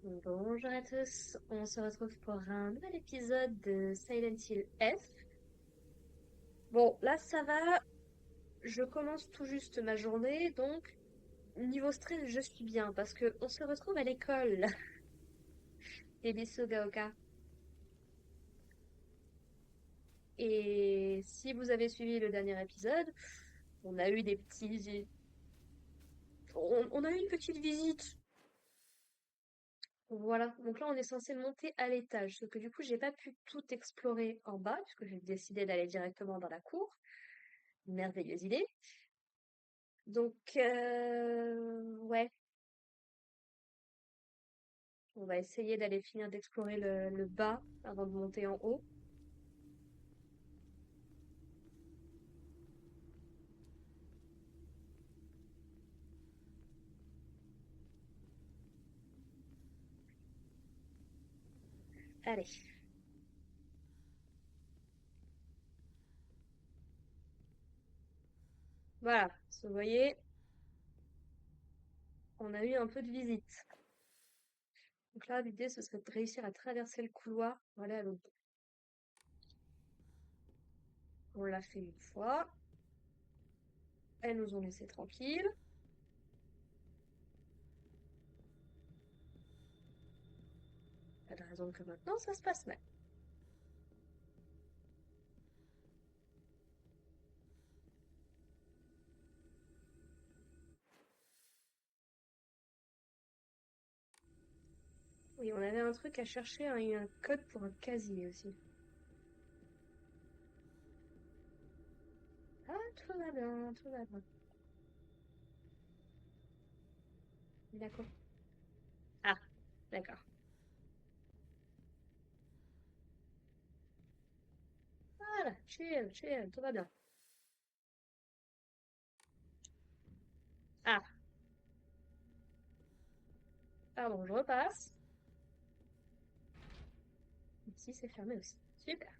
Bonjour à tous, on se retrouve pour un nouvel épisode de Silent Hill F. Bon, là ça va, je commence tout juste ma journée, donc niveau stress je suis bien parce que on se retrouve à l'école, Ebisu Gaoka. Et si vous avez suivi le dernier épisode, on a eu des petits... on a eu une petite visite. Voilà, donc là on est censé monter à l'étage, sauf que du coup j'ai pas pu tout explorer en bas, puisque j'ai décidé d'aller directement dans la cour. Merveilleuse idée. Donc, ouais, on va essayer d'aller finir d'explorer le bas avant de monter en haut. Allez, voilà. Vous voyez, on a eu un peu de visite. Donc là, l'idée, ce serait de réussir à traverser le couloir pour aller à l'autre bout. On l'a fait une fois. Elles nous ont laissé tranquilles. Pas de raison que maintenant, ça se passe mal. Oui, on avait un truc à chercher, un code pour un casier aussi. Ah, tout va bien, tout va bien. D'accord. Ah, d'accord. Voilà, chill, chill, tout va bien. Ah, pardon, je repasse. Ici, c'est fermé aussi. Super.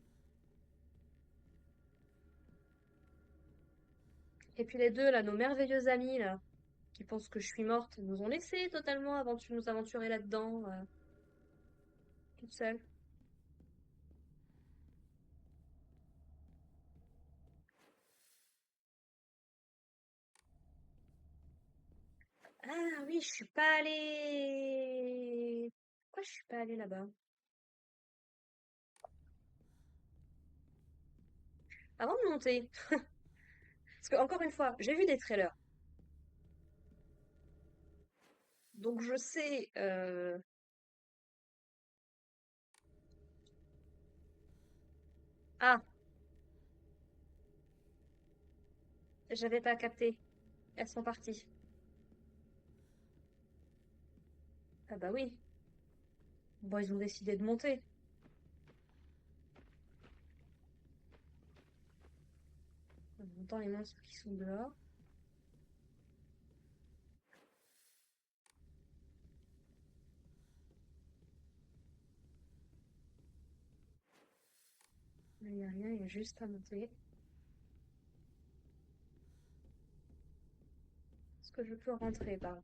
Et puis les deux, là, nos merveilleux amis, là, qui pensent que je suis morte, nous ont laissé totalement nous aventurer là-dedans, toute seule. Ah oui, je suis pas allée. Pourquoi je suis pas allée là-bas? Avant de monter. Parce que, encore une fois, j'ai vu des trailers. Donc je sais. Ah, j'avais pas capté. Elles sont parties. Ah bah oui. Bon, ils ont décidé de monter. En même temps, les monstres qui sont dehors. Il n'y a rien, il y a juste à monter. Est-ce que je peux rentrer par là?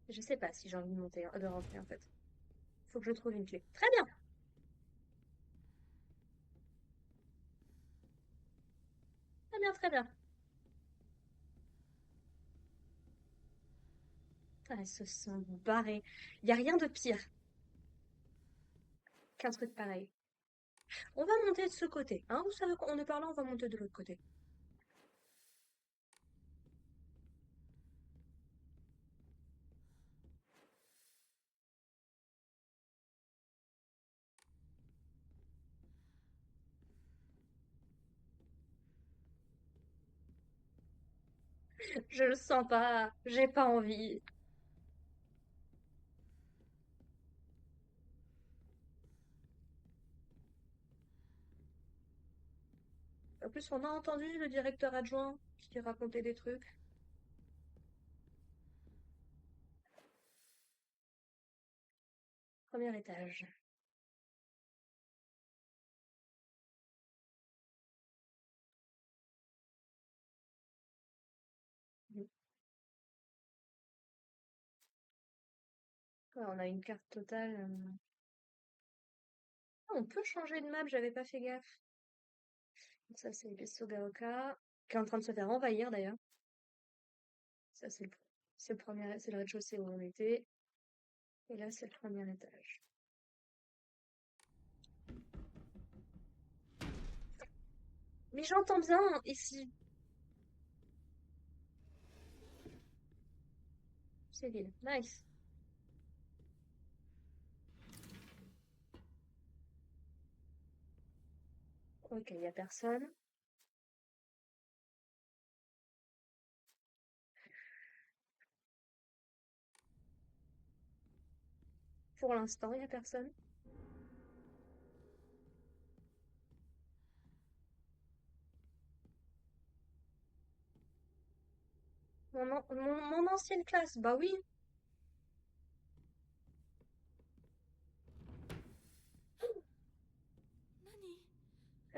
Je sais pas si j'ai envie de monter, de rentrer en fait. Faut que je trouve une clé. Très bien! Très bien, très bien. Putain, elles se sont barrées. Il y a rien de pire qu'un truc pareil. On va monter de ce côté, hein? Vous savez qu'on est par là, on va monter de l'autre côté. Je le sens pas, j'ai pas envie. En plus, on a entendu le directeur adjoint qui racontait des trucs. Premier étage. Ouais, on a une carte totale. Ah, on peut changer de map, j'avais pas fait gaffe. Donc ça, c'est Besogaoka, qui est en train de se faire envahir d'ailleurs. Ça, c'est le premier, c'est le rez-de-chaussée où on était. Et là, c'est le premier étage. Mais j'entends bien ici. C'est vide. Nice. Ok, il y a personne. Pour l'instant, il y a personne. Mon ancienne classe, bah oui.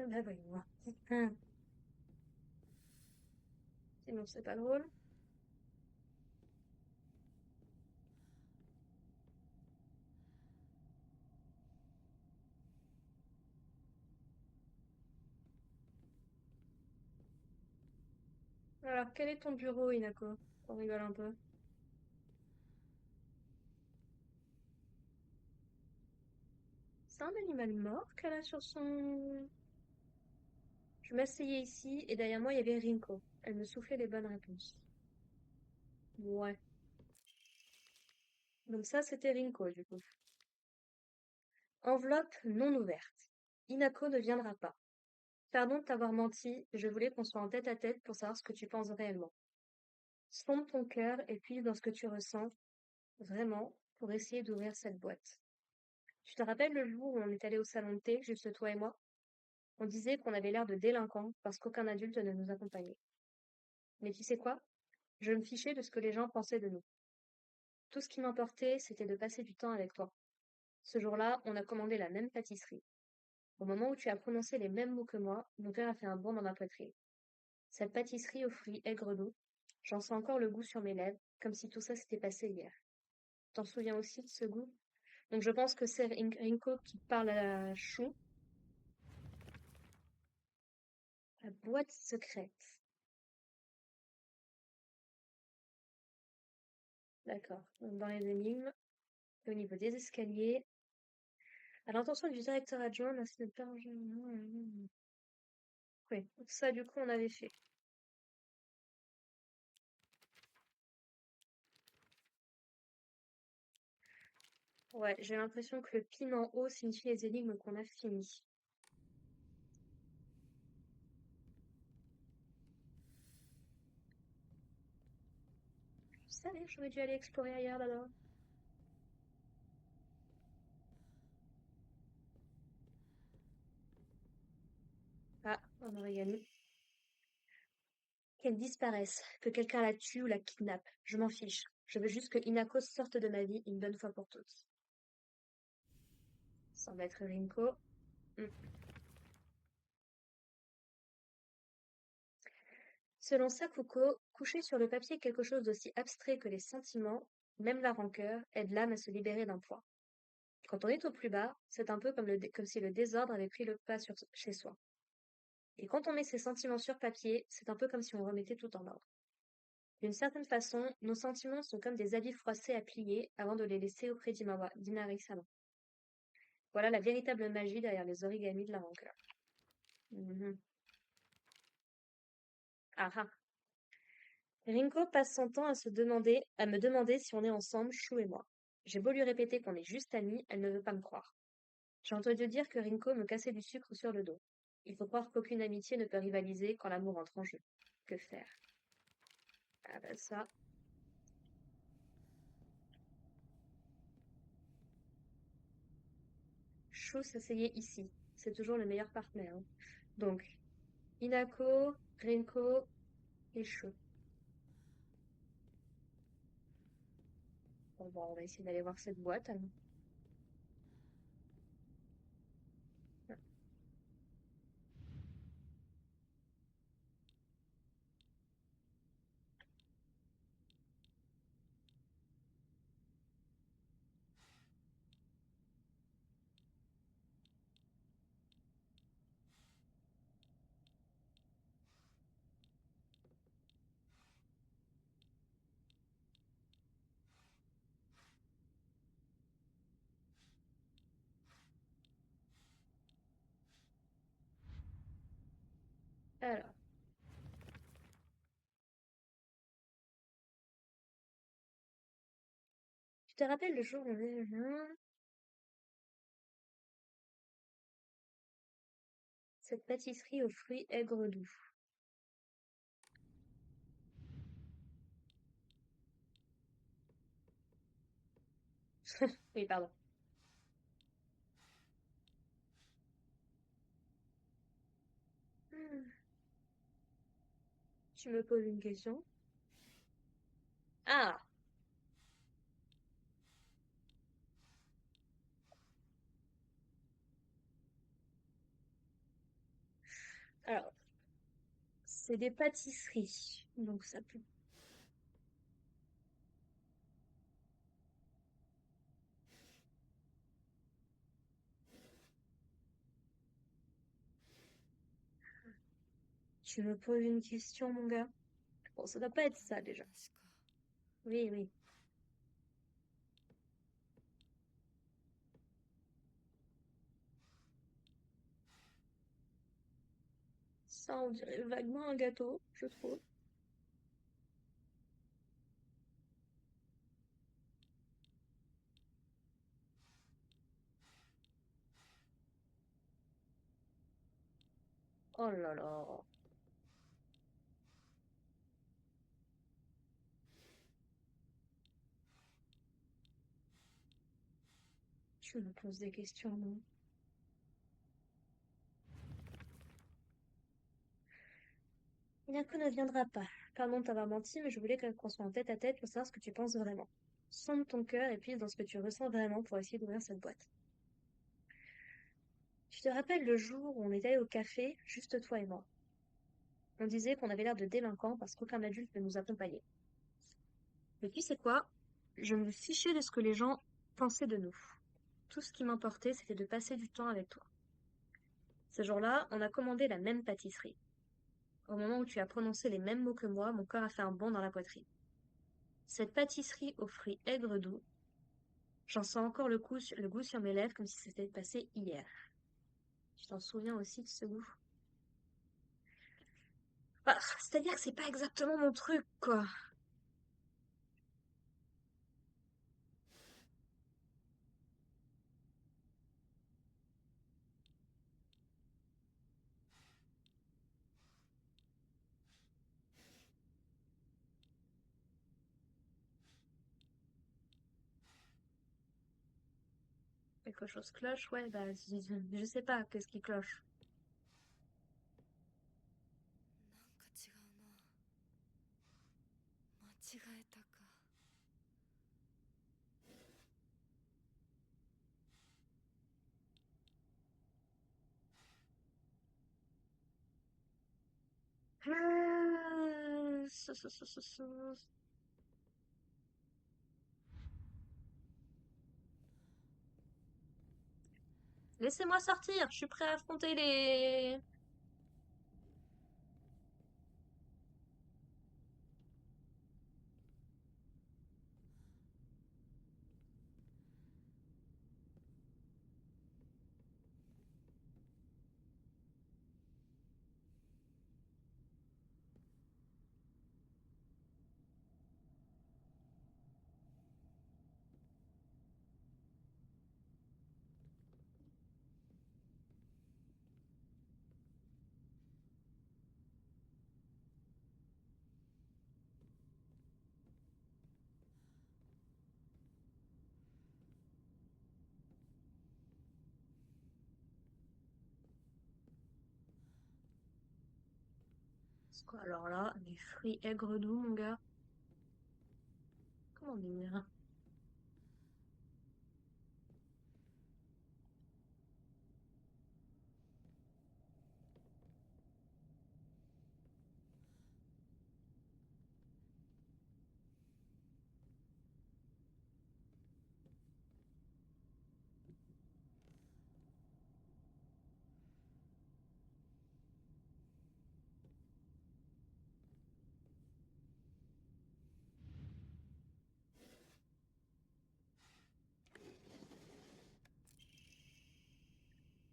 Bah voyons. Hum. Sinon, c'est pas drôle. Alors, quel est ton bureau, Inako? On rigole un peu. C'est un animal mort qu'elle a sur son... Je m'asseyais ici et derrière moi, il y avait Rinko. Elle me soufflait les bonnes réponses. Ouais. Donc ça, c'était Rinko, du coup. Enveloppe non ouverte. Inako ne viendra pas. Pardon de t'avoir menti, je voulais qu'on soit en tête-à-tête pour savoir ce que tu penses réellement. Sonde ton cœur et puis dans ce que tu ressens, vraiment, pour essayer d'ouvrir cette boîte. Tu te rappelles le jour où on est allé au salon de thé, juste toi et moi? On disait qu'on avait l'air de délinquants parce qu'aucun adulte ne nous accompagnait. Mais tu sais quoi? Je me fichais de ce que les gens pensaient de nous. Tout ce qui m'importait, c'était de passer du temps avec toi. Ce jour-là, on a commandé la même pâtisserie. Au moment où tu as prononcé les mêmes mots que moi, mon cœur a fait un bond dans ma poitrine. Cette pâtisserie aux fruits aigres d'eau, j'en sens encore le goût sur mes lèvres, comme si tout ça s'était passé hier. T'en souviens aussi de ce goût? Donc je pense que c'est Rinko qui parle à Chou. La boîte secrète. D'accord. Donc dans les énigmes, au niveau des escaliers, à l'intention du directeur adjoint, merci de perdre. Oui, ça du coup on avait fait. Ouais, j'ai l'impression que le pin en haut signifie les énigmes qu'on a finies. Je savais que j'aurais dû aller explorer ailleurs là-bas. Ah, on aurait gagné. Qu'elle disparaisse, que quelqu'un la tue ou la kidnappe, je m'en fiche. Je veux juste que Inako sorte de ma vie une bonne fois pour toutes. Semble être Rinko. Hmm. Selon Sakuko, coucher sur le papier quelque chose d'aussi abstrait que les sentiments, même la rancœur, aide l'âme à se libérer d'un poids. Quand on est au plus bas, c'est un peu comme, comme si le désordre avait pris le pas chez soi. Et quand on met ses sentiments sur papier, c'est un peu comme si on remettait tout en ordre. D'une certaine façon, nos sentiments sont comme des habits froissés à plier avant de les laisser auprès d'Inari-sama. Voilà la véritable magie derrière les origamis de la rancœur. Mhm. Ah ah. Rinko passe son temps à me demander si on est ensemble, Chou et moi. J'ai beau lui répéter qu'on est juste amis, elle ne veut pas me croire. J'ai entendu dire que Rinko me cassait du sucre sur le dos. Il faut croire qu'aucune amitié ne peut rivaliser quand l'amour entre en jeu. Que faire? Ah bah ça. Chou s'asseyait ici. C'est toujours le meilleur partenaire, hein. Donc, Inako, Rinko et Chou. Bon, bah, on va essayer d'aller voir cette boîte, alors. Alors, tu te rappelles le jour où on est... Cette pâtisserie aux fruits aigres doux. Oui, pardon. Hmm, Tu me poses une question. Ah, alors, c'est des pâtisseries. Donc ça peut... Tu me poses une question, mon gars. Bon, ça doit pas être ça déjà. Oui, oui. Ça, on dirait vaguement un gâteau, je trouve. Oh là là. Tu me poses des questions, non? Bianco ne viendra pas. Pardon de t'avoir menti, mais je voulais qu'on soit en tête à tête pour savoir ce que tu penses vraiment. Sonde ton cœur et puis dans ce que tu ressens vraiment pour essayer d'ouvrir cette boîte. Tu te rappelles le jour où on était allé au café, juste toi et moi? On disait qu'on avait l'air de délinquants parce qu'aucun adulte ne nous accompagnait. Et puis c'est quoi? Je me fichais de ce que les gens pensaient de nous. Tout ce qui m'importait, c'était de passer du temps avec toi. Ce jour-là, on a commandé la même pâtisserie. Au moment où tu as prononcé les mêmes mots que moi, mon corps a fait un bond dans la poitrine. Cette pâtisserie aux fruits aigres doux, j'en sens encore le goût sur mes lèvres comme si c'était passé hier. Tu t'en souviens aussi de ce goût? Bah, c'est-à-dire que c'est pas exactement mon truc, quoi. Quelque chose cloche, ouais, bah, je sais pas, qu'est-ce qui cloche? なんか違うな。間違えたか。Laissez-moi sortir, je suis prêt à affronter les... C'est quoi, alors là, les fruits aigres doux, mon gars? Comment dire?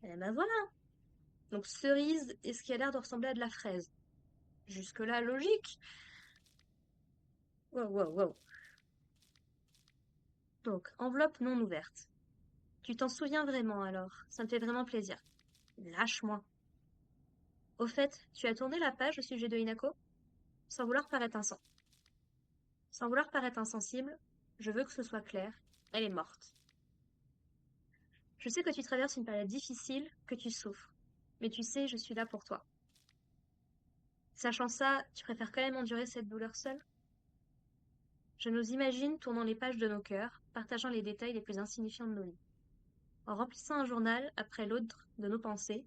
Eh ben voilà! Donc cerise est ce qui a l'air de ressembler à de la fraise. Jusque-là, logique. Wow, wow, wow. Donc, enveloppe non ouverte. Tu t'en souviens vraiment alors? Ça me fait vraiment plaisir. Lâche-moi. Au fait, tu as tourné la page au sujet de Hinako? Sans vouloir paraître Sans vouloir paraître insensible, je veux que ce soit clair. Elle est morte. Je sais que tu traverses une période difficile, que tu souffres. Mais tu sais, je suis là pour toi. Sachant ça, tu préfères quand même endurer cette douleur seule? Je nous imagine tournant les pages de nos cœurs, partageant les détails les plus insignifiants de nos vies. En remplissant un journal, après l'autre, de nos pensées,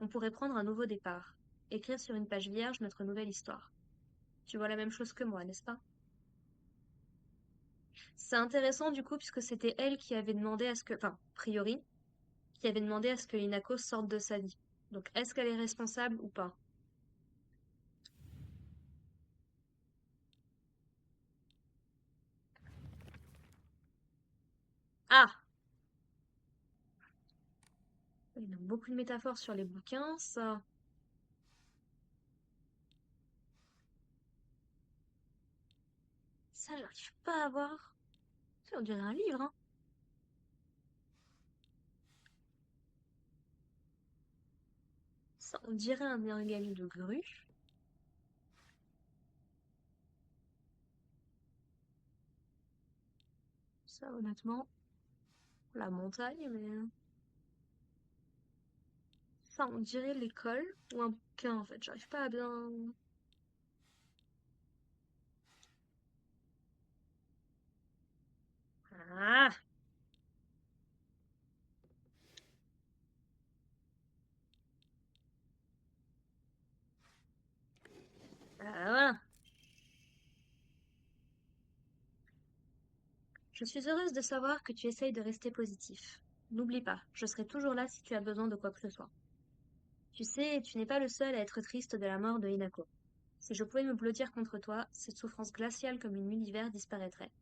on pourrait prendre un nouveau départ, écrire sur une page vierge notre nouvelle histoire. Tu vois la même chose que moi, n'est-ce pas? C'est intéressant du coup, puisque c'était elle qui avait demandé à ce que, enfin, a priori, qui avait demandé à ce que Hinako sorte de sa vie. Donc, est-ce qu'elle est responsable ou pas? Ah! Il y a beaucoup de métaphores sur les bouquins, ça. Ça, j'arrive pas à voir. Ça, on dirait un livre, hein. Ça, on dirait un origami de grue. Ça, honnêtement, la montagne, mais ça, on dirait l'école ou un bouquin, en fait. J'arrive pas à bien. Ah! Ah, voilà. Je suis heureuse de savoir que tu essayes de rester positif. N'oublie pas, je serai toujours là si tu as besoin de quoi que ce soit. Tu sais, tu n'es pas le seul à être triste de la mort de Hinako. Si je pouvais me blottir contre toi, cette souffrance glaciale comme une nuit d'hiver disparaîtrait.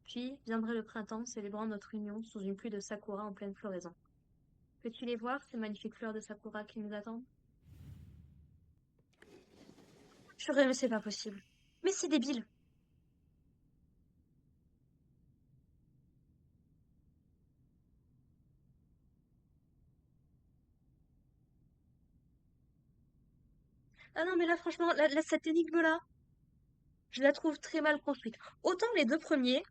Puis viendrait le printemps, célébrant notre union sous une pluie de sakura en pleine floraison. Peux-tu les voir, ces magnifiques fleurs de sakura qui nous attendent? Purée, mais c'est pas possible. Mais c'est débile. Ah non, mais là, franchement, cette énigme-là, je la trouve très mal construite. Autant les deux premiers,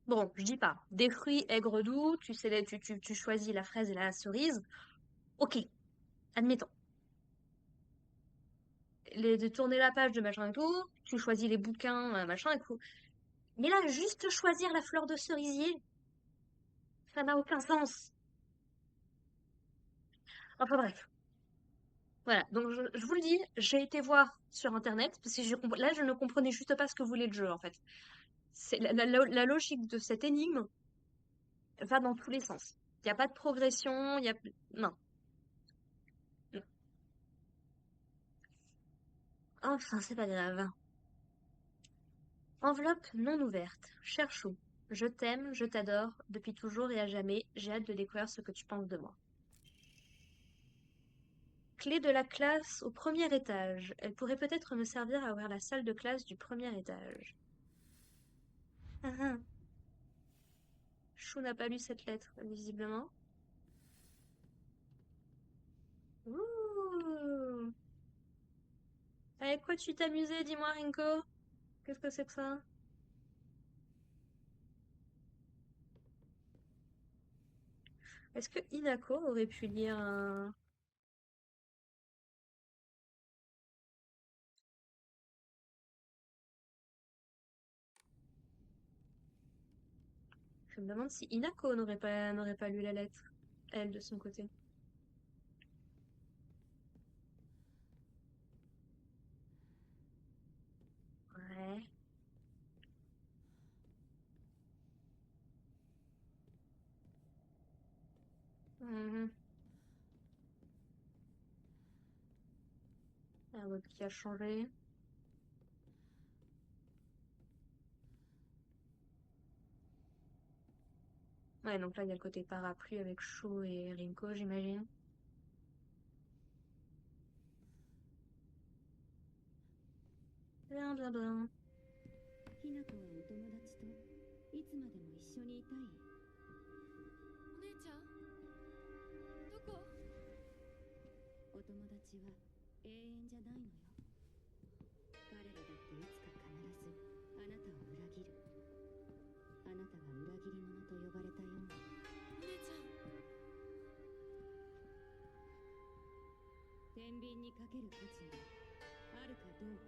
bon, je dis pas, des fruits aigres doux, tu sais, tu choisis la fraise et la cerise. Ok, admettons. De tourner la page de machin et tout, tu choisis les bouquins, machin et tout. Mais là, juste choisir la fleur de cerisier, ça n'a aucun sens. Enfin bref. Voilà, donc je vous le dis, j'ai été voir sur internet, parce que là je ne comprenais juste pas ce que voulait le jeu en fait. C'est la logique de cette énigme va dans tous les sens. Il n'y a pas de progression, il y a... Non. Non. Enfin, c'est pas grave. Enveloppe non ouverte. Cher Chou, je t'aime, je t'adore, depuis toujours et à jamais, j'ai hâte de découvrir ce que tu penses de moi. Clé de la classe au premier étage. Elle pourrait peut-être me servir à ouvrir la salle de classe du premier étage. Ah, ah. Chou n'a pas lu cette lettre, visiblement. Ouh. Avec quoi tu t'amusais, dis-moi, Rinko? Qu'est-ce que c'est que ça? Est-ce que Hinako aurait pu lire un... Je me demande si Hinako n'aurait pas lu la lettre, elle, de son côté. Ouais. Mhm. La web qui a changé. Ouais, donc là, il y a le côté parapluie avec Sho et Rinko, j'imagine. bien. ひなこはお友達といつまでも一緒にいたい？お姉ちゃんどこ？お友達は永遠じゃないのよ。彼らだっていつか必ずあなたを裏切る。あなたが裏切り者と呼ばれたように。お姉ちゃん。天秤にかける価値があるかどうか、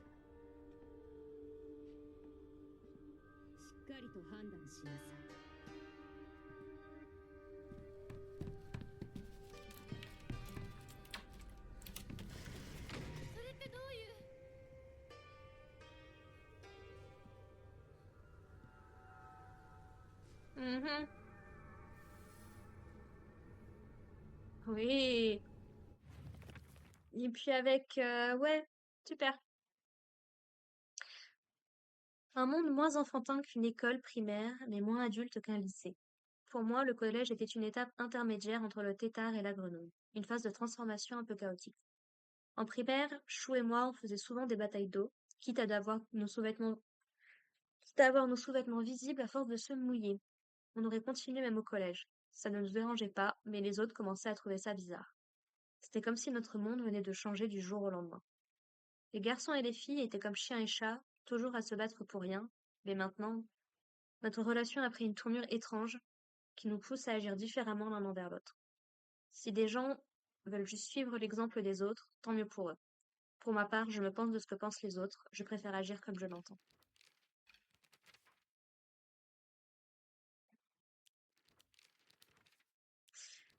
しっかりと判断しなさい。それってどういう？Mhm. Oui. Et puis avec... ouais, super. Un monde moins enfantin qu'une école primaire, mais moins adulte qu'un lycée. Pour moi, le collège était une étape intermédiaire entre le tétard et la grenouille. Une phase de transformation un peu chaotique. En primaire, Chou et moi, on faisait souvent des batailles d'eau, quitte à avoir nos sous-vêtements visibles à force de se mouiller. On aurait continué même au collège. Ça ne nous dérangeait pas, mais les autres commençaient à trouver ça bizarre. C'était comme si notre monde venait de changer du jour au lendemain. Les garçons et les filles étaient comme chien et chat, toujours à se battre pour rien, mais maintenant, notre relation a pris une tournure étrange qui nous pousse à agir différemment l'un envers l'autre. Si des gens veulent juste suivre l'exemple des autres, tant mieux pour eux. Pour ma part, je me pense de ce que pensent les autres, je préfère agir comme je l'entends.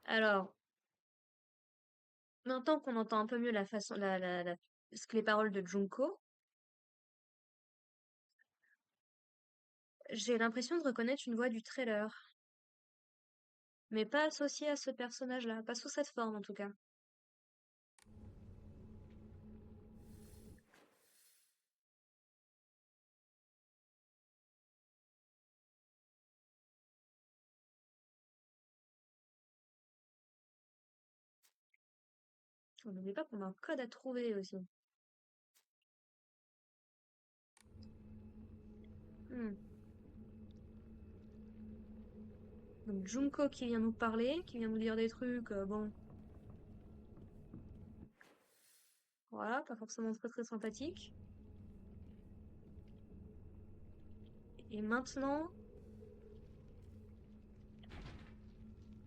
Alors, maintenant qu'on entend un peu mieux ce que les paroles de Junko, j'ai l'impression de reconnaître une voix du trailer, mais pas associée à ce personnage-là, pas sous cette forme en tout cas. On n'oublie pas qu'on a un code à trouver aussi. Hmm. Donc Junko qui vient nous parler, qui vient nous dire des trucs, bon, voilà, pas forcément très très sympathique. Et maintenant,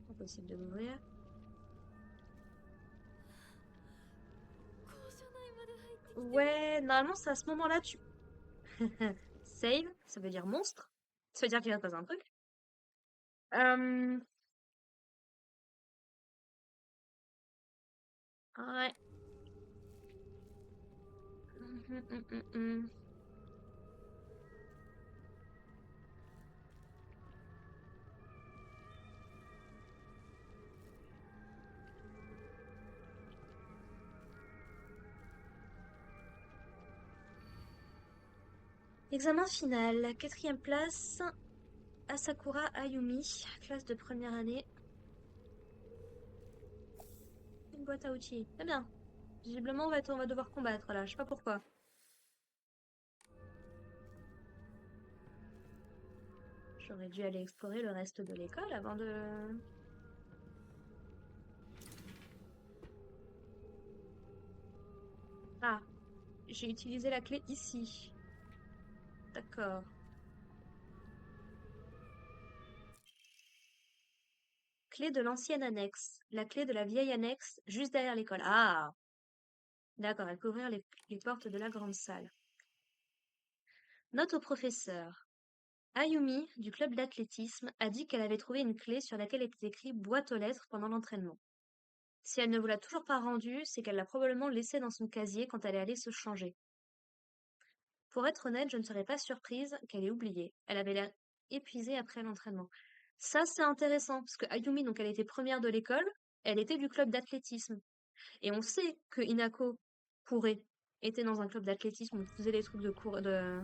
impossible de l'ouvrir. 校舎内まで入ってきてる。 Ouais, normalement c'est à ce moment-là tu save, ça veut dire monstre, ça veut dire qu'il va se passer un truc. Euh, ouais. Mhm. Examen final, quatrième place, Asakura Ayumi, classe de première année. Une boîte à outils, très bien. Visiblement on va devoir combattre là, je sais pas pourquoi. J'aurais dû aller explorer le reste de l'école avant de... Ah, j'ai utilisé la clé ici. D'accord. Clé de l'ancienne annexe. La clé de la vieille annexe, juste derrière l'école. Ah, d'accord, elle peut ouvrir les portes de la grande salle. Note au professeur. Ayumi, du club d'athlétisme, a dit qu'elle avait trouvé une clé sur laquelle était écrit boîte aux lettres pendant l'entraînement. Si elle ne vous l'a toujours pas rendue, c'est qu'elle l'a probablement laissée dans son casier quand elle est allée se changer. Pour être honnête, je ne serais pas surprise qu'elle ait oublié. Elle avait l'air épuisée après l'entraînement. Ça, c'est intéressant, parce que Ayumi, donc elle était première de l'école, elle était du club d'athlétisme. Et on sait que Hinako courait, était dans un club d'athlétisme, on faisait des trucs de cours, de...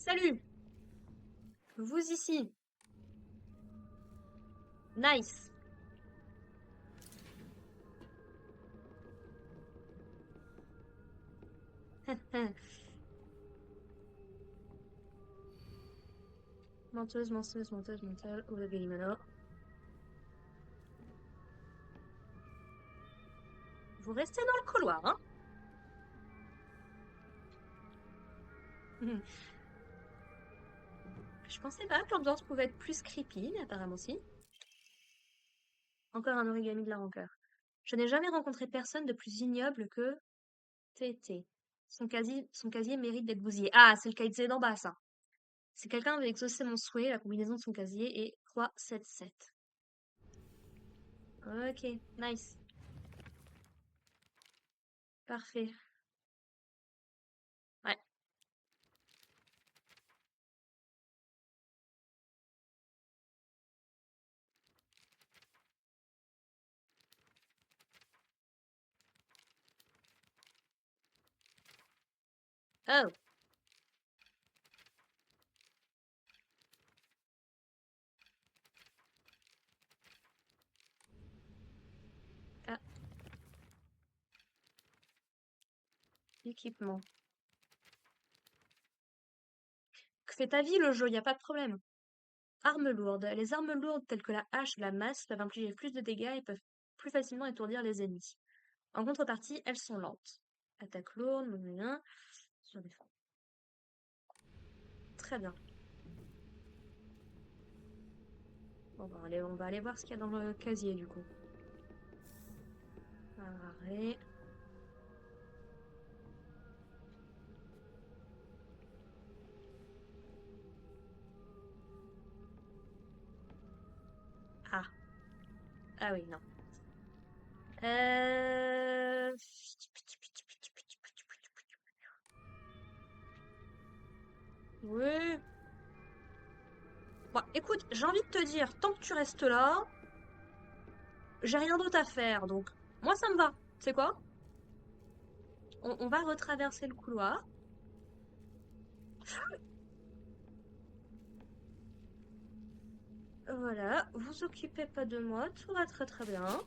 Salut! Vous ici. Nice. Menteuse, menteuse, menteuse, menteuse. Ouvre Galimano. Vous restez dans le couloir, hein? Je pensais pas que l'ambiance pouvait être plus creepy, mais apparemment si. Encore un origami de la rancœur. Je n'ai jamais rencontré personne de plus ignoble que TT. Son casier mérite d'être bousillé. Ah, c'est le cahier d'en bas, ça. Si quelqu'un veut exaucer mon souhait, la combinaison de son casier est 377. Ok, nice. Parfait. Ouais. Oh, ah, équipement. Fais ta vie, le jeu, y a pas de problème. Armes lourdes. Les armes lourdes telles que la hache ou la masse peuvent infliger plus de dégâts et peuvent plus facilement étourdir les ennemis. En contrepartie, elles sont lentes. Attaque lourde, blablabla, sur défense. Très bien. Bon, bah, on va aller voir ce qu'il y a dans le casier, du coup. Arrêt. Ah. Ah oui, non. Euh... Oui. Bon, écoute, j'ai envie de te dire, tant que tu restes là, j'ai rien d'autre à faire, donc moi ça me va. Tu sais quoi? On va retraverser le couloir. Voilà, vous occupez pas de moi, tout va très très bien.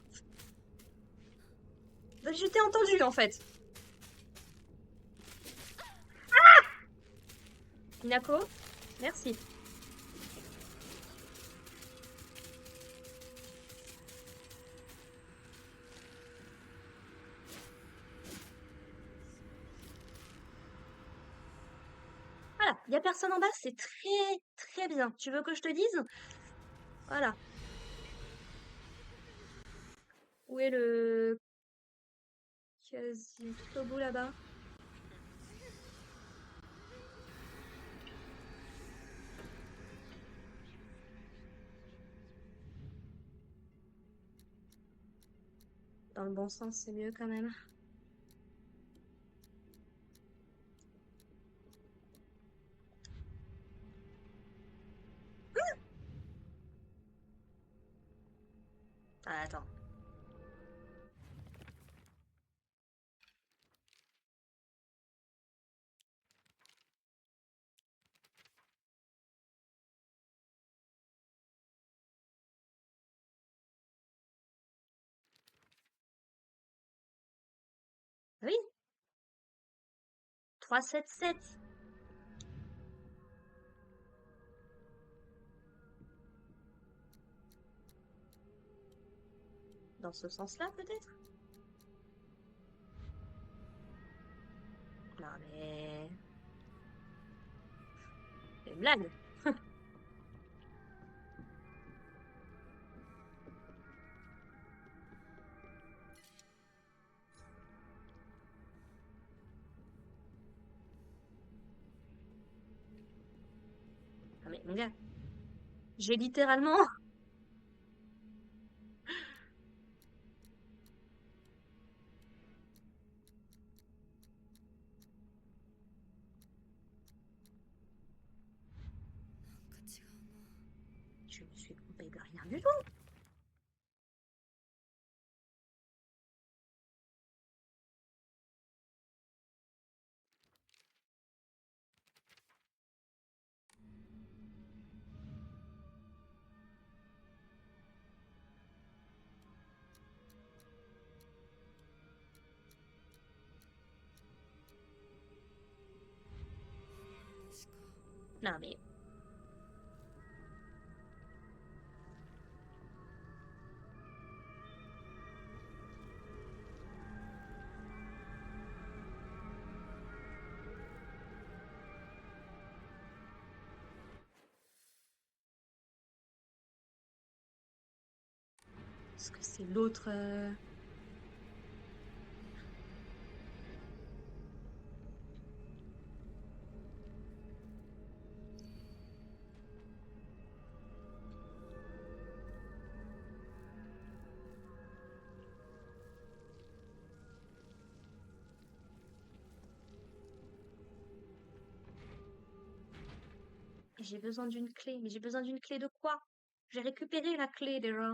Bah, je t'ai entendu en fait. Minako, merci. Voilà, il y a personne en bas, c'est très très bien. Tu veux que je te dise? Voilà. Où est le quasi tout au bout là-bas? Dans le bon sens, c'est mieux quand même. Ah, attends. Oui, 377. Dans ce sens-là, peut-être? Non mais... C'est une blague. Non mais mon gars, j'ai littéralement... Je me suis trompée de rien du tout. Non, mais... Est-ce que c'est l'autre... J'ai besoin d'une clé. Mais j'ai besoin d'une clé de quoi? J'ai récupéré la clé déjà.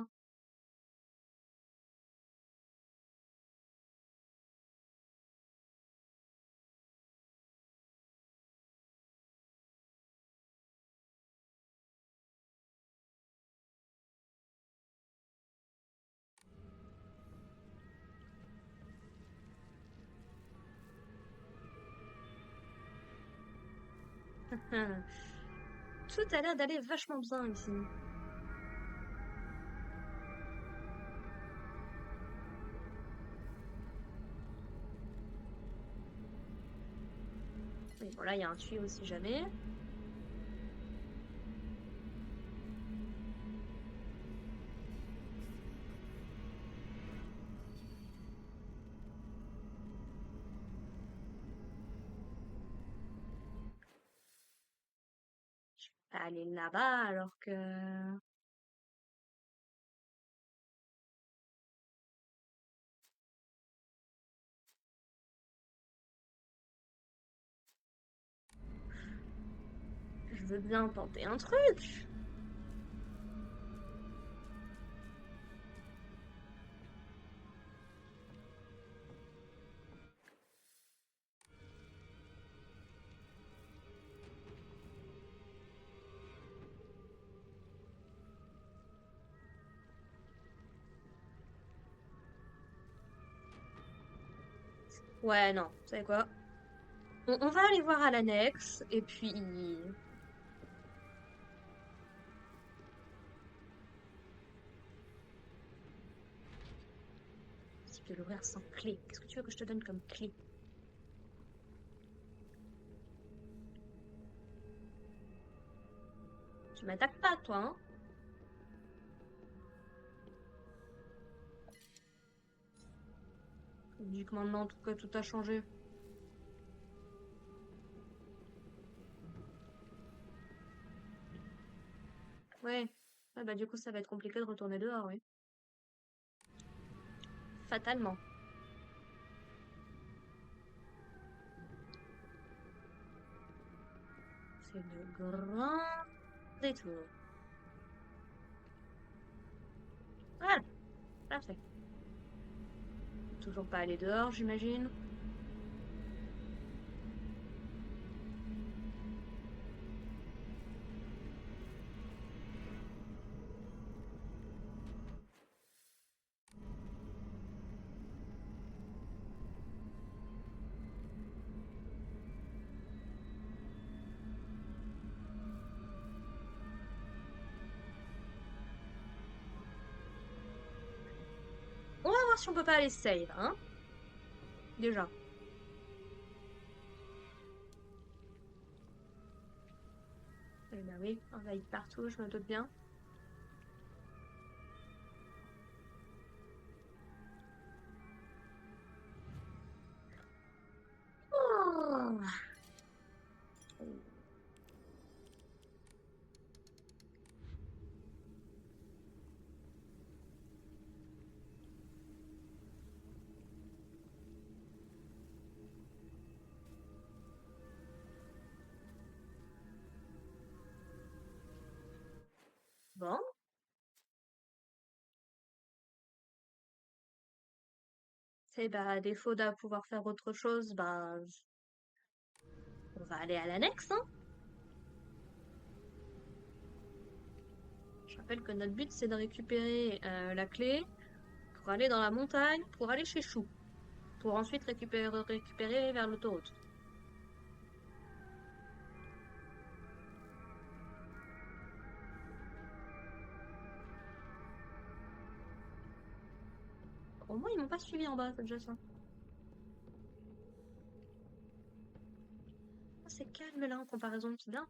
Tout a l'air d'aller vachement bien ici. Et voilà, il y a un tuyau si jamais. Je vais pas aller là-bas alors que... Je veux bien tenter un truc. Ouais, non, vous savez quoi? On va aller voir à l'annexe, et puis... Possible de l'ouvrir sans clé. Qu'est-ce que tu veux que je te donne comme clé? Tu m'attaques pas, toi, hein? Vu que maintenant, en tout cas, tout a changé. Ouais. Ouais, bah du coup, ça va être compliqué de retourner dehors, oui. Fatalement. C'est le grand détour. Voilà, parfait. Toujours pas aller dehors, j'imagine. On va voir si on peut pas aller save, hein? Déjà. Eh ben oui, envahir partout, je me doute bien. Oh. Bon. C'est bah, à défaut de pouvoir faire autre chose, bah, on va aller à l'annexe, hein? Je rappelle que notre but, c'est de récupérer la clé pour aller dans la montagne, pour aller chez Chou, pour ensuite récupérer vers l'autoroute. Au moins, ils m'ont pas suivi en bas, c'est déjà ça. Oh, c'est calme là en comparaison, c'est bien.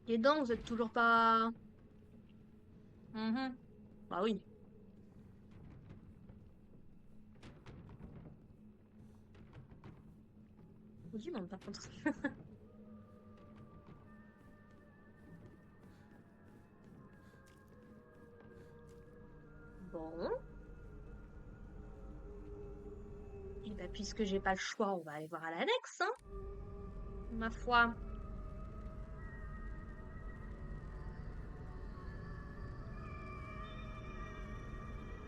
Les dents, vous êtes toujours pas. Mhm. Bah oui. On dit, mais par contre. Bon. Et bah, puisque j'ai pas le choix, on va aller voir à l'annexe, hein. Ma foi.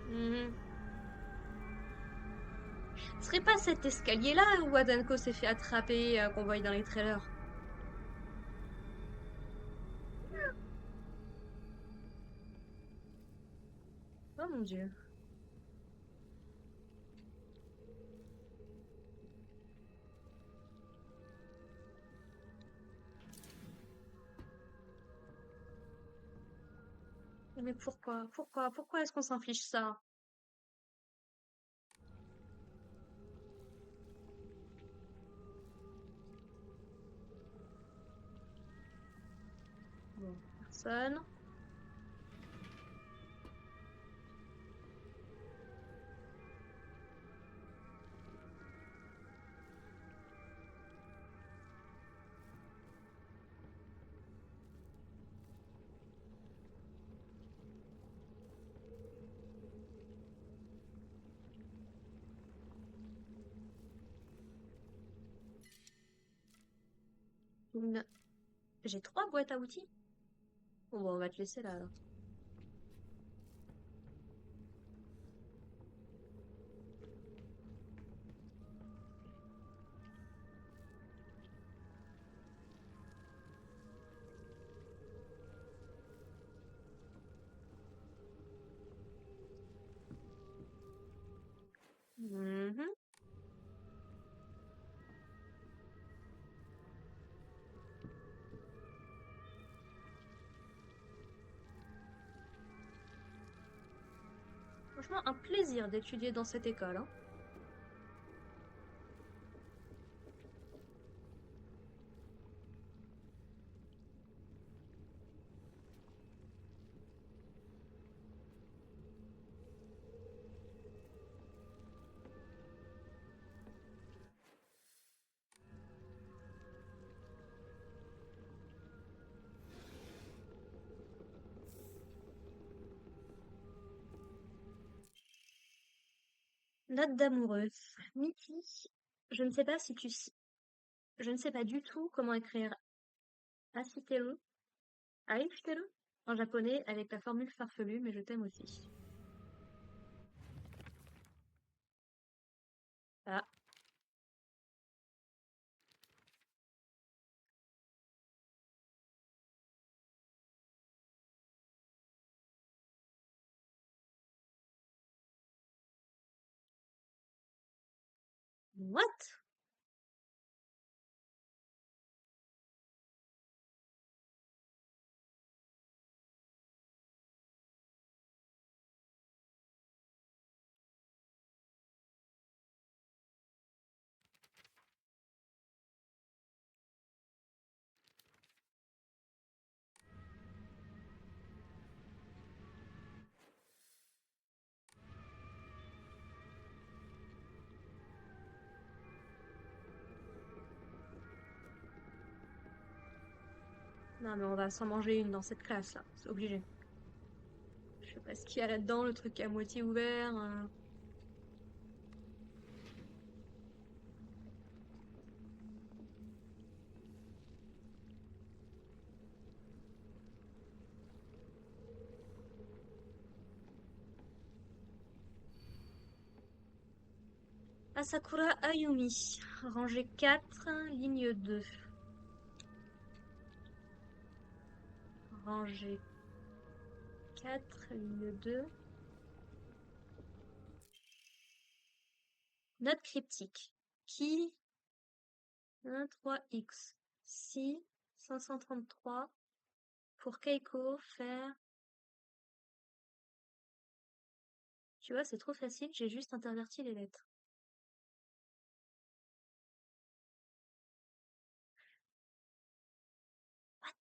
Mhm. Ce serait pas cet escalier-là où Adanko s'est fait attraper, qu'on voyait dans les trailers. Oh mon dieu. Mais pourquoi? Pourquoi est-ce qu'on s'inflige ça? Bon, personne. Une- J'ai 3 boîtes à outils. Bon, bah, on va te laisser là, alors. Mhm. Franchement, un plaisir d'étudier dans cette école, hein. Note d'amoureux. Miki, je ne sais pas si tu... Je ne sais pas du tout comment écrire Asiteru, Aifiteru en japonais avec la formule farfelue, mais je t'aime aussi. Ah, what? Non, mais on va s'en manger une dans cette classe, là. C'est obligé. Je sais pas ce qu'il y a là-dedans, le truc à moitié ouvert. Asakura Ayumi, rangée 4, ligne 2. Rangée 4, ligne 2. Note cryptique. Qui 3x. Si 533 pour Keiko faire Tu vois, c'est trop facile, j'ai juste interverti les lettres. What?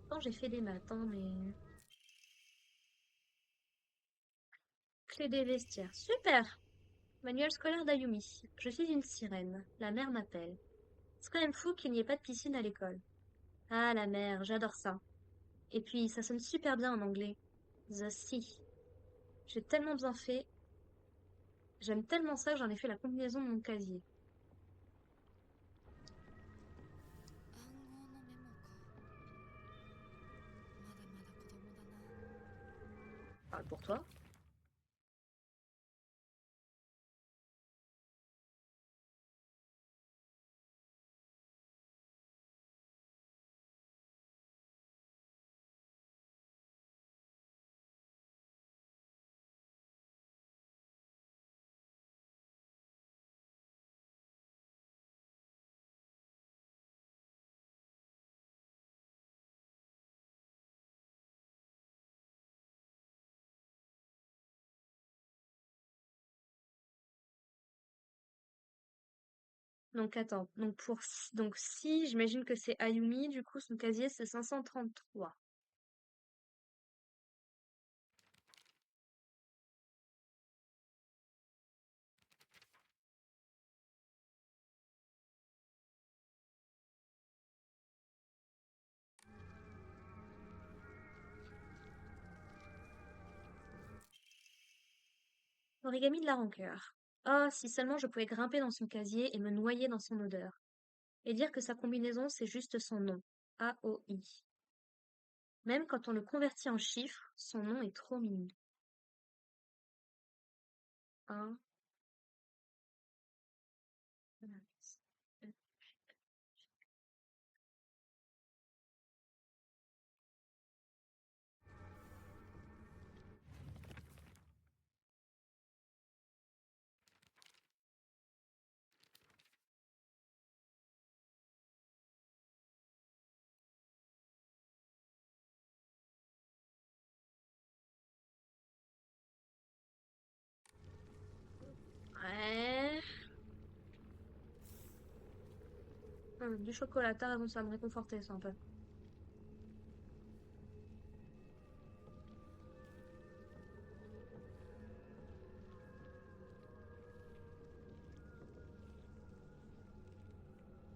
Quand j'ai fait des maths, hein, mais... Clé des vestiaires. Super! Manuel scolaire d'Ayumi. Je suis une sirène. La mère m'appelle. C'est quand même fou qu'il n'y ait pas de piscine à l'école. Ah, la mer, j'adore ça. Et puis, ça sonne super bien en anglais. The Sea. J'ai tellement bien fait. J'aime tellement ça que j'en ai fait la combinaison de mon casier. 暗号のメモか。まだまだ子供だな。 Parle pour toi. Donc attends, donc si j'imagine que c'est Ayumi, du coup son casier c'est 533. Origami de la rancœur. Oh, si seulement je pouvais grimper dans son casier et me noyer dans son odeur. Et dire que sa combinaison c'est juste son nom. AOI. Même quand on le convertit en chiffres, son nom est trop mignon. 1, ouais. Du chocolat, t'as raison, ça va me réconforter ça un peu.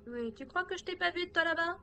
Oui, tu crois que je t'ai pas vu toi là-bas?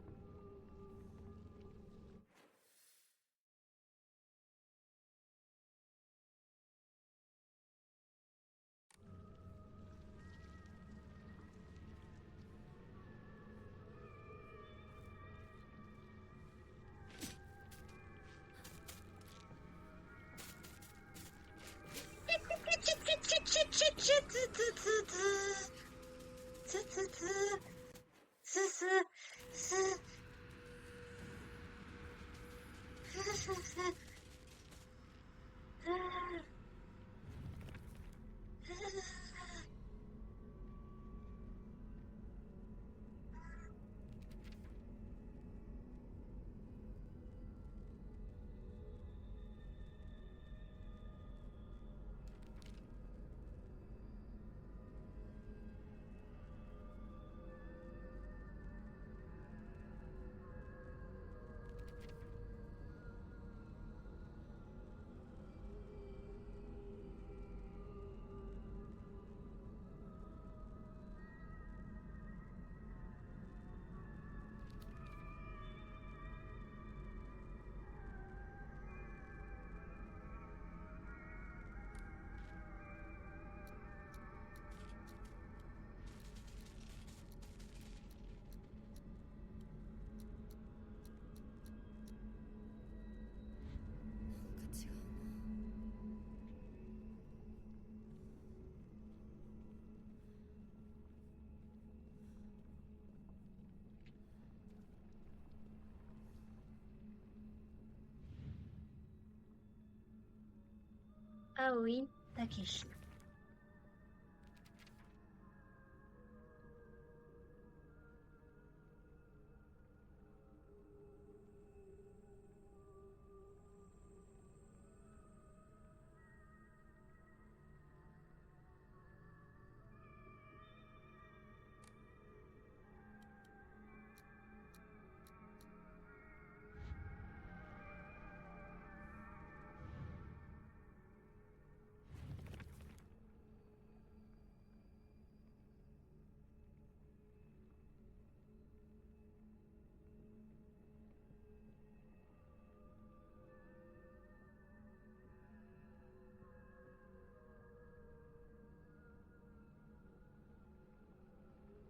Aoi Takeshi.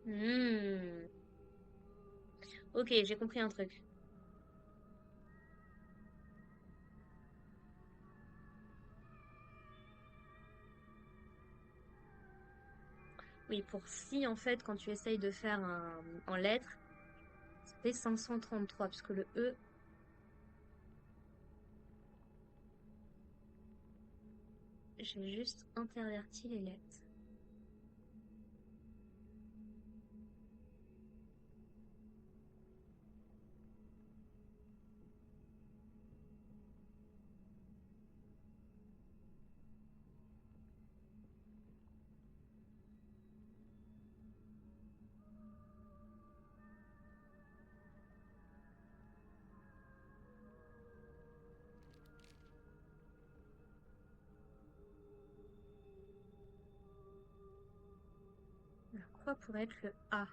Hmm. Ok, j'ai compris un truc. Oui, pour si, en fait, quand tu essayes de faire en lettres, c'est 533, puisque le E, j'ai juste interverti les lettres. Alors, quoi pourrait être le A?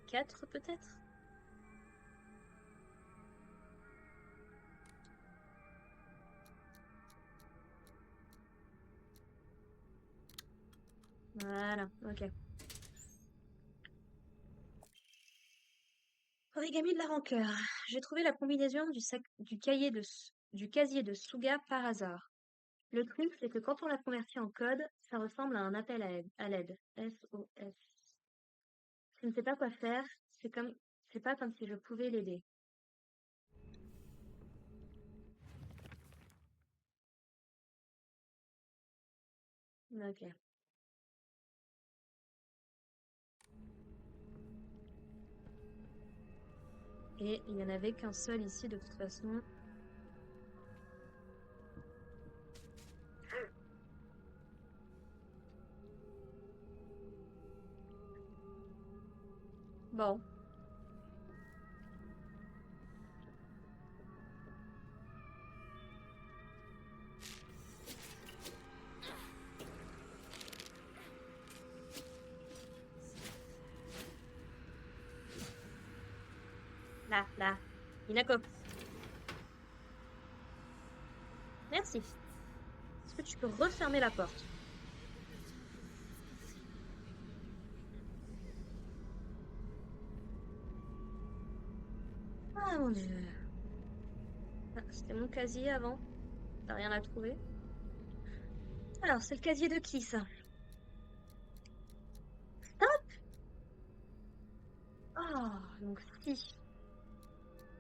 4 peut-être? Voilà, ok. Origami de la rancœur. J'ai trouvé la combinaison du casier de Suga par hasard. Le truc, c'est que quand on l'a converti en code, ça ressemble à un appel à l'aide. SOS. Je ne sais pas quoi faire. C'est pas comme si je pouvais l'aider. Ok. Et il n'y en avait qu'un seul ici de toute façon. Bon. Là. Minako. Merci. Est-ce que tu peux refermer la porte? Ah mon dieu. Ah, c'était mon casier avant. T'as rien à trouver. Alors, c'est le casier de qui ça? Stop! Ah, donc si.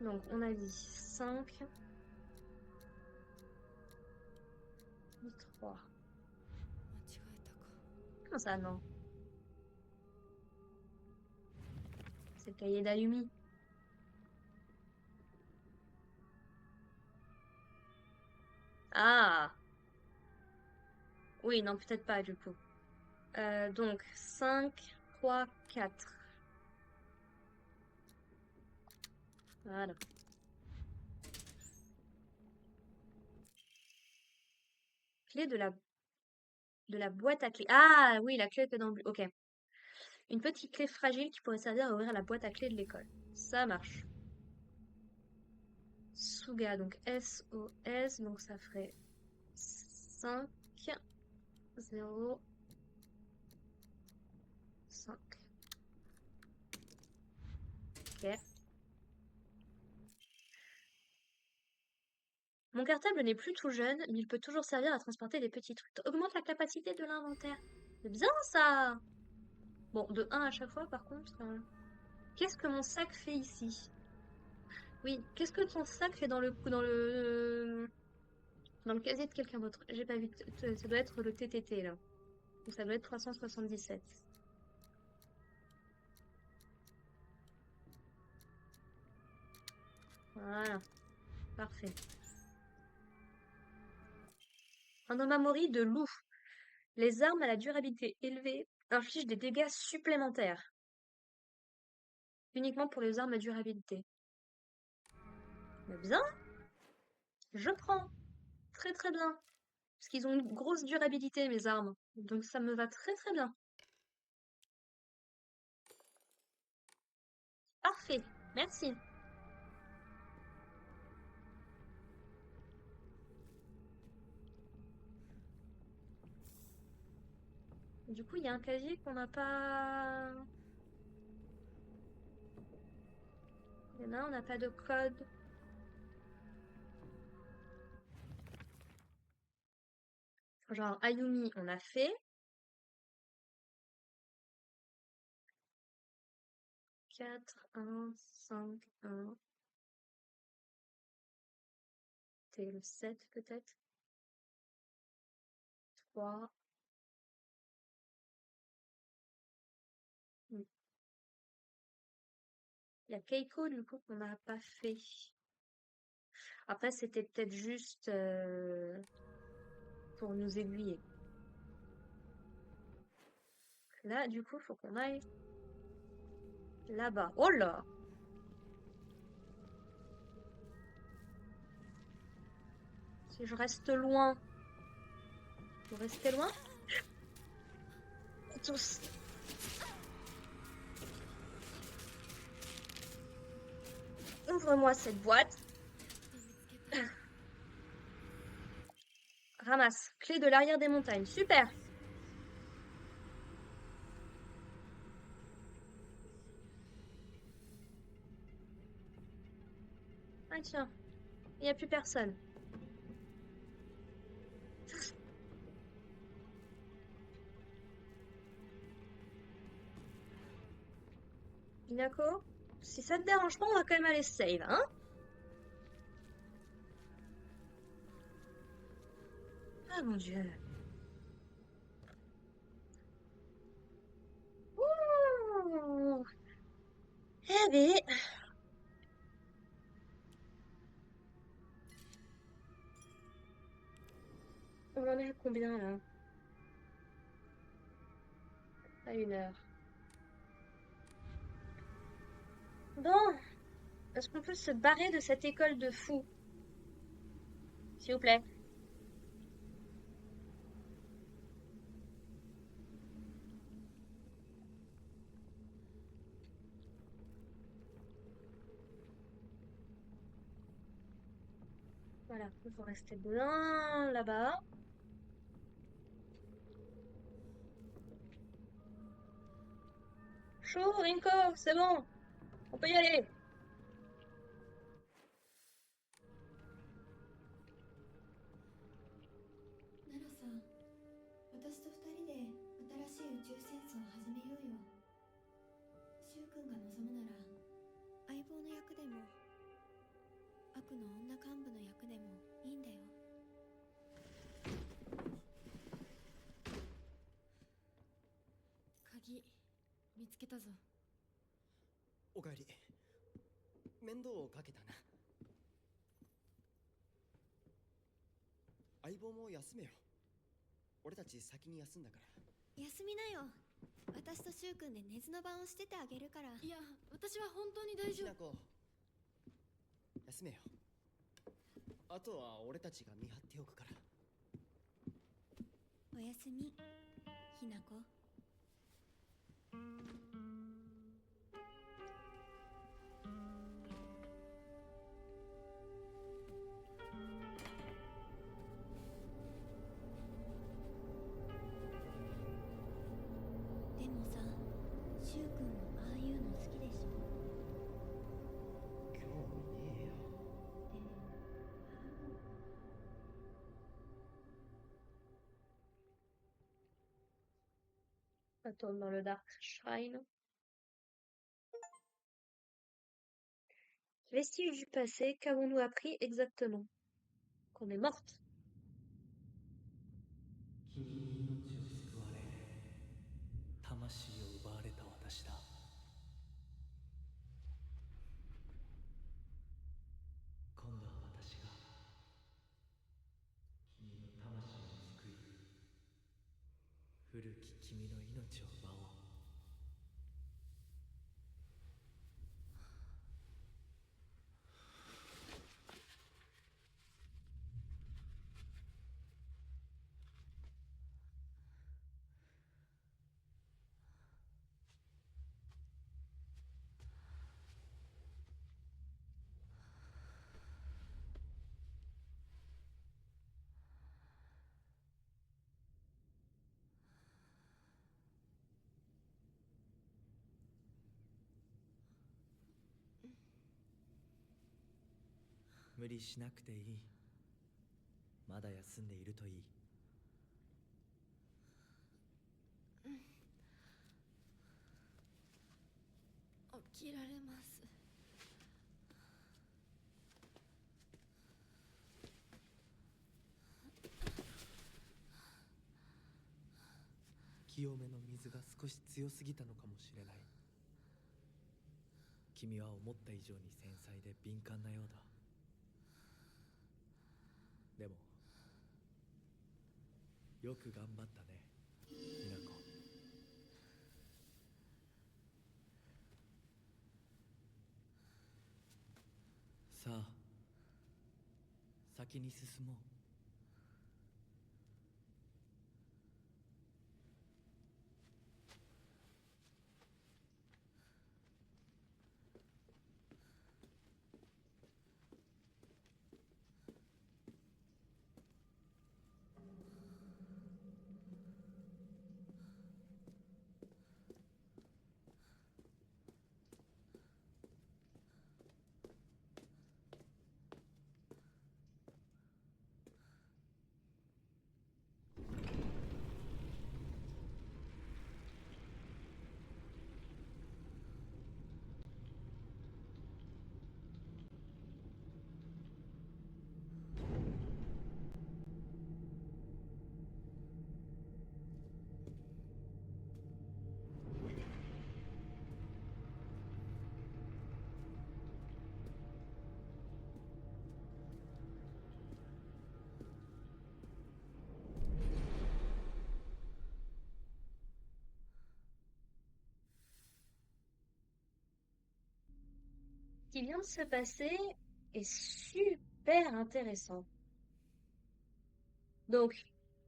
Donc on a dit 5, 3. 間違えたか。 Comment ça, non? C'est le cahier d'Ayumi. Ah! Oui, non, peut-être pas du coup. Donc 5, 3, 4. Voilà. Clé de la boîte à clés. Ah oui, la clé était dans le... Ok. Une petite clé fragile qui pourrait servir à ouvrir la boîte à clés de l'école. Ça marche. Suga, donc SOS, donc ça ferait 5, 0, 5. Ok. Mon cartable n'est plus tout jeune, mais il peut toujours servir à transporter des petits trucs. Augmente la capacité de l'inventaire. C'est bien ça! Bon, de 1 à chaque fois par contre. Qu'est-ce que mon sac fait ici? Oui, qu'est-ce que ton sac fait dans le casier de quelqu'un d'autre? J'ai pas vu. Ça doit être le TTT là. Ou ça doit être 377. Voilà, parfait. Un omamori de loup. Les armes à la durabilité élevée infligent des dégâts supplémentaires. Uniquement pour les armes à durabilité. Mais bien, je prends. Très très bien. Parce qu'ils ont une grosse durabilité, mes armes. Donc ça me va très très bien. Parfait. Merci. Du coup, il y a un casier qu'on n'a pas... Il y en a un, on n'a pas de code. Genre, Ayumi, on a fait. 4, 1, 5, 1. C'était le 7 peut-être. 3. Il y a Keiko, du coup, qu'on n'a pas fait. Après, c'était peut-être juste pour nous aiguiller. Là, du coup, faut qu'on aille là-bas. Oh là! Si je reste loin, vous restez loin? Tous. Ouvre-moi cette boîte. 見つけた Ramasse. Clé de l'arrière des montagnes. Super! Ah tiens, il n'y a plus personne. Minako, si ça te dérange pas, on va quand même aller save, hein? Ah mon dieu. Ouh. Eh ben, on en est à combien là? À 1 heure. Bon, est-ce qu'on peut se barrer de cette école de fous, s'il vous plaît? Voilà, il faut rester bien là-bas. Chaud, Rinko, c'est bon, on peut y aller. ナナさん、私と二人で新しい宇宙戦争を始めようよ。シュウ君が望むなら相棒の役でも悪の女幹部の役でもいいんだよ。鍵見つけたぞ。おかえり。面倒をかけたな。相棒も休めよ。俺たち先に休んだから。休みなよ。私とシュウ君で寝ずの番をしててあげるから。いや、私は本当に大丈夫。ひなこ、休めよ。あとは俺たちが見張っておくから。おやすみ、ひなこ。でもさ、シュウ君もああいうの好きでしょ。興味ねえよ。Retourne dans le Dark Shrine. Vestige du passé, qu'avons-nous appris exactement? Qu'on est morte. 君に命を救われ魂を奪われた私だ。今度は私が君の魂を救い古き君の命を奪おう。無理しなくていい。まだ休んでいるといい。起きられます。清めの水が少し強すぎたのかもしれない。君は思った以上に繊細で敏感なようだ。でもよく頑張ったね、美奈子。さあ先に進もう。Ce qui vient de se passer est super intéressant. Donc,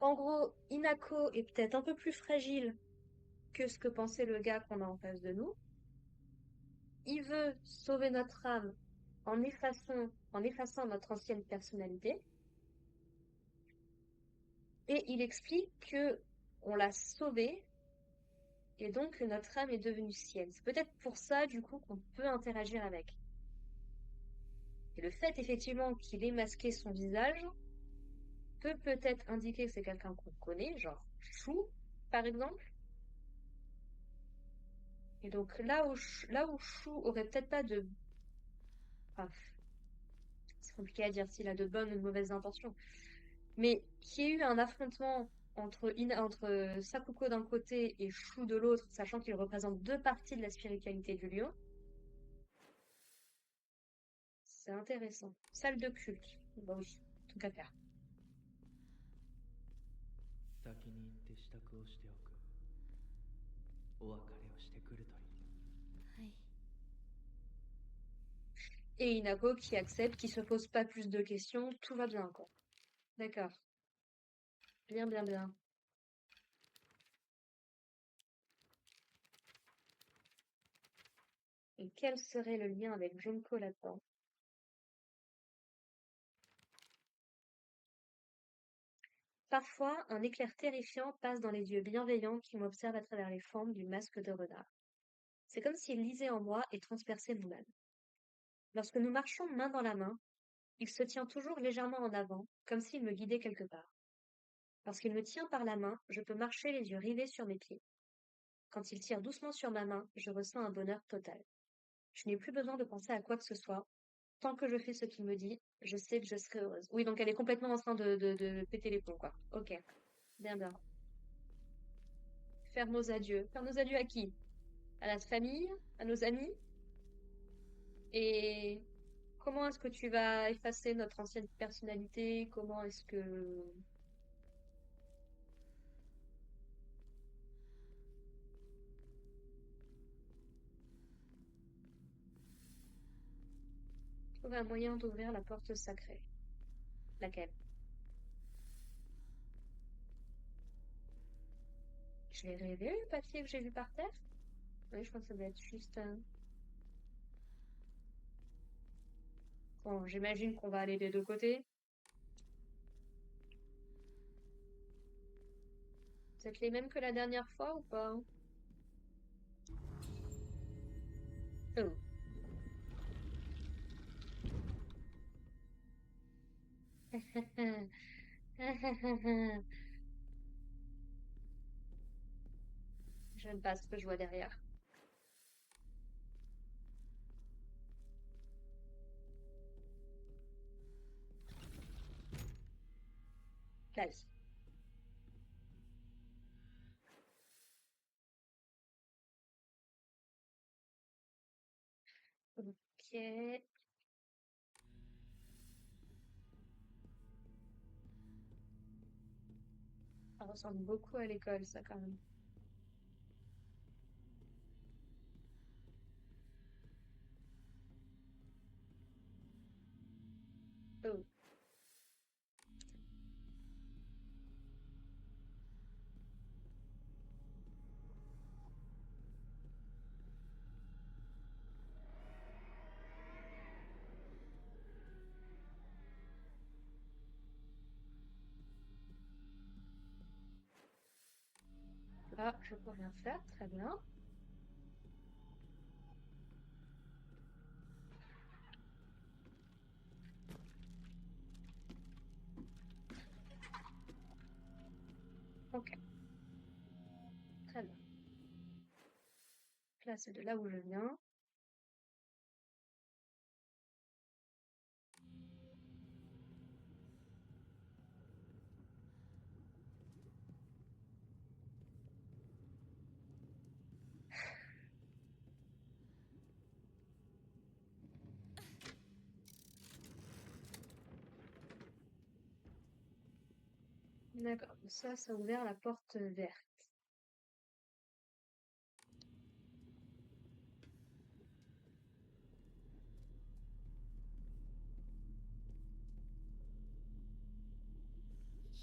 en gros, Inako est peut-être un peu plus fragile que ce que pensait le gars qu'on a en face de nous. Il veut sauver notre âme en effaçant notre ancienne personnalité. Et il explique que on l'a sauvée et donc que notre âme est devenue sienne. C'est peut-être pour ça, du coup, qu'on peut interagir avec. Et le fait, effectivement, qu'il ait masqué son visage peut peut-être indiquer que c'est quelqu'un qu'on connaît, genre Chou, par exemple. Et donc là où Chou aurait peut-être pas de... Enfin, c'est compliqué à dire s'il a de bonnes ou de mauvaises intentions. Mais qu'il y ait eu un affrontement entre Sakuko d'un côté et Chou de l'autre, sachant qu'il représente deux parties de la spiritualité du lion, c'est intéressant. Salle de culte. Bah oui, tout qu'à faire. 先に行って支度をしておく。お別れをしてくるといい。はい。 Et Inako qui accepte, qui se pose pas plus de questions, tout va bien, quoi. D'accord. Bien, bien, bien. Et quel serait le lien avec Junko là-dedans? Parfois, un éclair terrifiant passe dans les yeux bienveillants qui m'observent à travers les formes du masque de renard. C'est comme s'il lisait en moi et transperçait mon âme. Lorsque nous marchons main dans la main, il se tient toujours légèrement en avant, comme s'il me guidait quelque part. Lorsqu'il me tient par la main, je peux marcher les yeux rivés sur mes pieds. Quand il tire doucement sur ma main, je ressens un bonheur total. Je n'ai plus besoin de penser à quoi que ce soit, tant que je fais ce qu'il me dit, je sais que je serai heureuse. Oui, donc elle est complètement en train de péter les plombs, quoi. Ok, bien, bien. Faire nos adieux. Faire nos adieux à qui? À la famille? À nos amis? Et comment est-ce que tu vas effacer notre ancienne personnalité? Comment est-ce que... Trouver un moyen d'ouvrir la porte sacrée. Laquelle? Je l'ai rêvé, le papier que j'ai vu par terre? Oui, je pense que ça doit être juste... Bon, j'imagine qu'on va aller des deux côtés. Vous êtes les mêmes que la dernière fois ou pas? Oh. J'aime pas ce que je vois derrière. Classe. Ok. Ça ressemble beaucoup à l'école, ça, quand même. Oh. Là, je peux rien faire. Très bien. Ok. Très bien. Là, c'est de là où je viens. D'accord. Ça a ouvert la porte verte.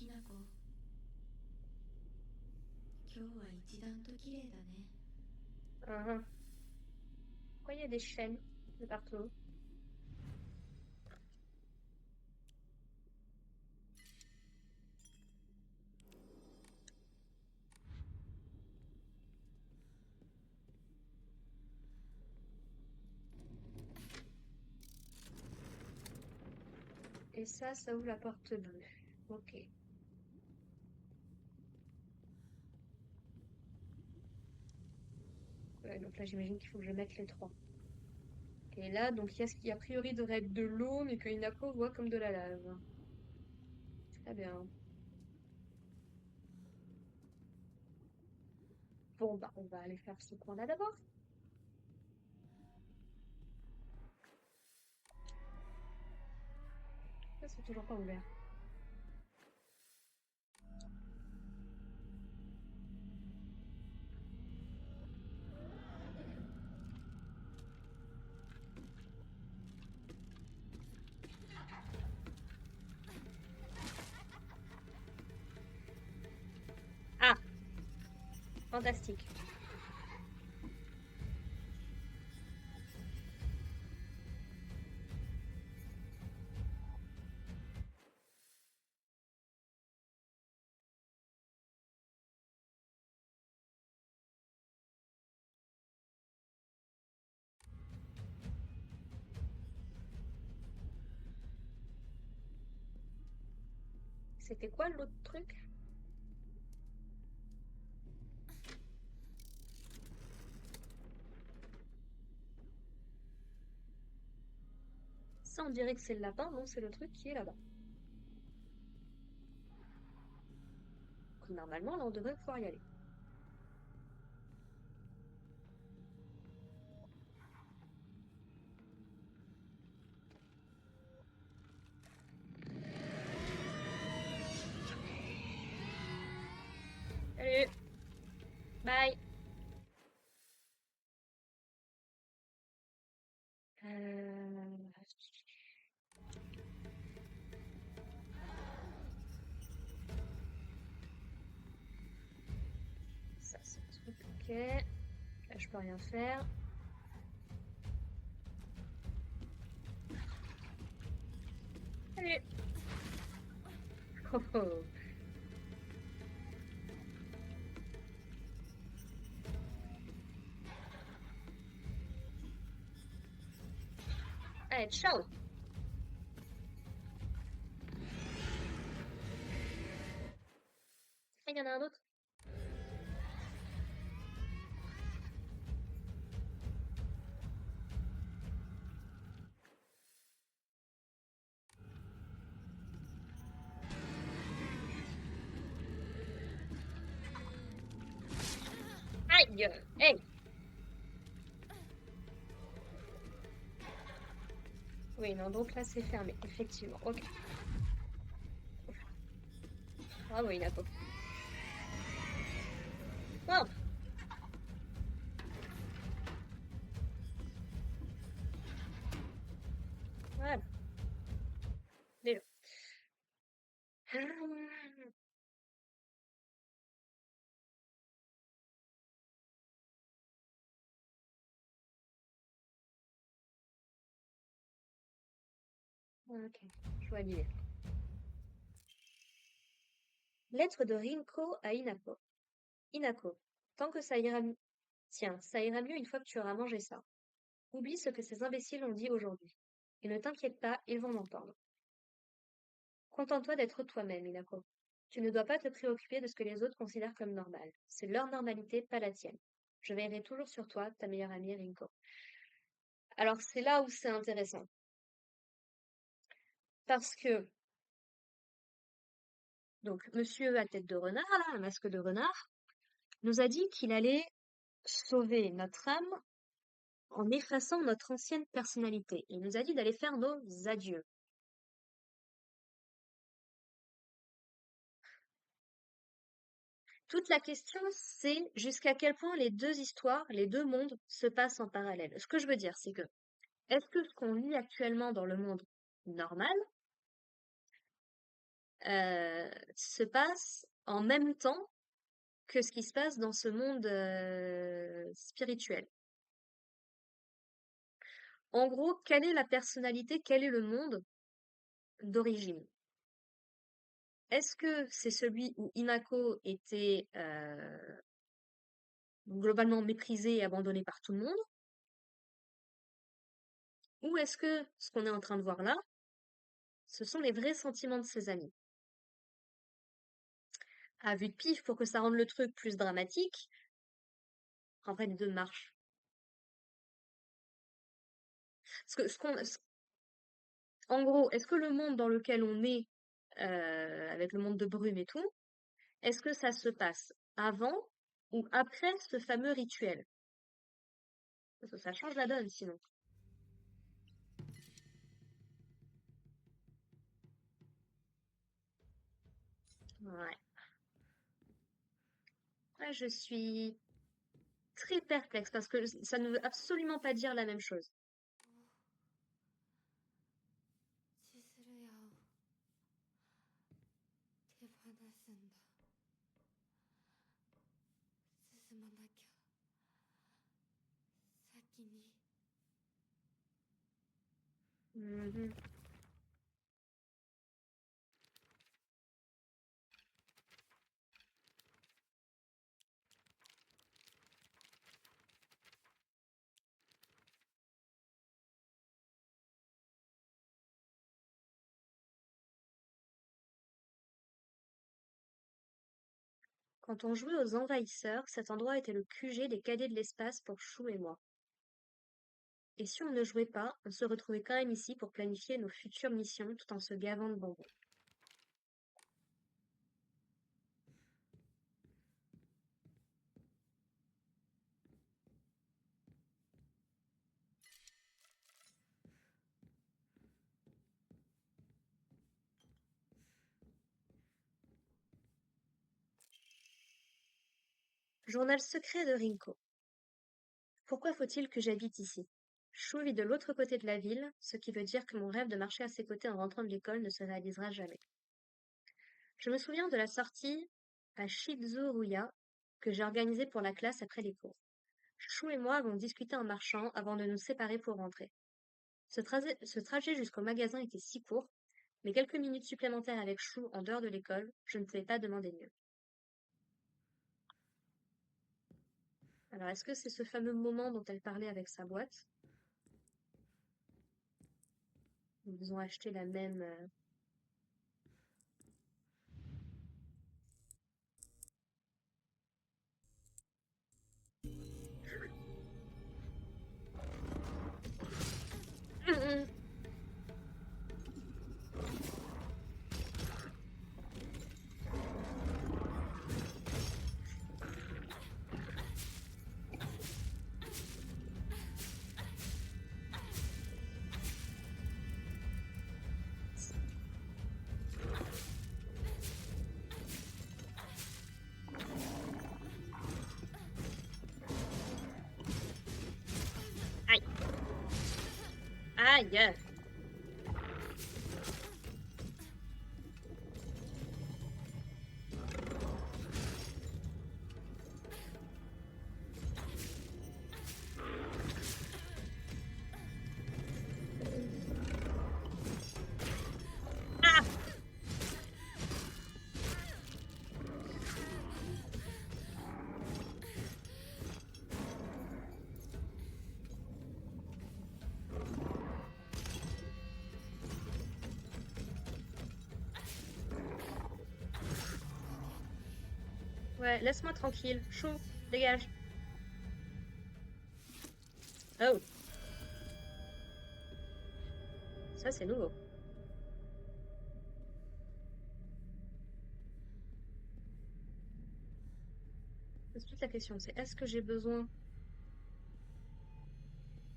Hinako, 今日は一段と綺麗だね。Uhum. Pourquoi il y a des chaînes de partout? Et ça ouvre la porte bleue. Ok. Ouais, donc là, j'imagine qu'il faut que je mette les trois. Et là, donc, il y a ce qui a priori devrait être de l'eau, mais que Inako voit comme de la lave. Très bien. Bon, bah, on va aller faire ce coin-là d'abord. Ça, c'est toujours pas ouvert. Ah, fantastique. C'était quoi l'autre truc? « Ça, on dirait que c'est le lapin, non, c'est le truc qui est là-bas. Donc, normalement, là, on devrait pouvoir y aller. Salut! Bye! Euh, Ça, c'est le truc, ok. Là, je peux rien faire. Salut! Oh, oh. Allez, ciao! Ah, il y en a un autre? Aïe! Hey! Oui, non, donc là, c'est fermé, effectivement. Ok. Bravo, Inako. Wow! Voilà, déjà. Ok, je vois l'idée. Lettre de Rinko à Inako. Inako, tant que ça ira mieux. Tiens, ça ira mieux une fois que tu auras mangé ça. Oublie ce que ces imbéciles ont dit aujourd'hui. Et ne t'inquiète pas, ils vont m'entendre. Contente-toi d'être toi-même, Inako. Tu ne dois pas te préoccuper de ce que les autres considèrent comme normal. C'est leur normalité, pas la tienne. Je veillerai toujours sur toi, ta meilleure amie Rinko. Alors c'est là où c'est intéressant. Parce que, donc, monsieur à tête de renard, là, un masque de renard, nous a dit qu'il allait sauver notre âme en effaçant notre ancienne personnalité. Il nous a dit d'aller faire nos adieux. Toute la question, c'est jusqu'à quel point les deux histoires, les deux mondes se passent en parallèle. Ce que je veux dire, c'est que, est-ce que ce qu'on vit actuellement dans le monde normal se passe en même temps que ce qui se passe dans ce monde spirituel? En gros, quelle est la personnalité, quel est le monde d'origine? Est-ce que c'est celui où Inako était globalement méprisé et abandonné par tout le monde? Ou est-ce que ce qu'on est en train de voir là, ce sont les vrais sentiments de ses amis? À vue de pif, pour que ça rende le truc plus dramatique, en fait, les deux marchent. En gros, est-ce que le monde dans lequel on est, avec le monde de brume et tout, est-ce que ça se passe avant ou après ce fameux rituel? Parce que ça change la donne sinon. Ouais. Ouais, je suis très perplexe parce que ça ne veut absolument pas dire la même chose. 千鶴屋を手放すんだ。進まなきゃ。先に。Mhm. Quand on jouait aux envahisseurs, cet endroit était le QG des cadets de l'espace pour Chou et moi. Et si on ne jouait pas, on se retrouvait quand même ici pour planifier nos futures missions tout en se gavant de bonbons. Journal secret de Rinko. Pourquoi faut-il que j'habite ici? Chou vit de l'autre côté de la ville, ce qui veut dire que mon rêve de marcher à ses côtés en rentrant de l'école ne se réalisera jamais. Je me souviens de la sortie à Shizuruya que j'ai organisée pour la classe après les cours. Chou et moi avons discuté en marchant avant de nous séparer pour rentrer. Ce trajet jusqu'au magasin était si court, mais quelques minutes supplémentaires avec Chou en dehors de l'école, je ne pouvais pas demander mieux. Alors, est-ce que c'est ce fameux moment dont elle parlait avec sa boîte? Ils ont acheté la même... Aïe! Aïe! Ah! Ouais, laisse-moi tranquille. Chou, dégage. Oh, ça c'est nouveau. C'est toute la question, c'est est-ce que j'ai besoin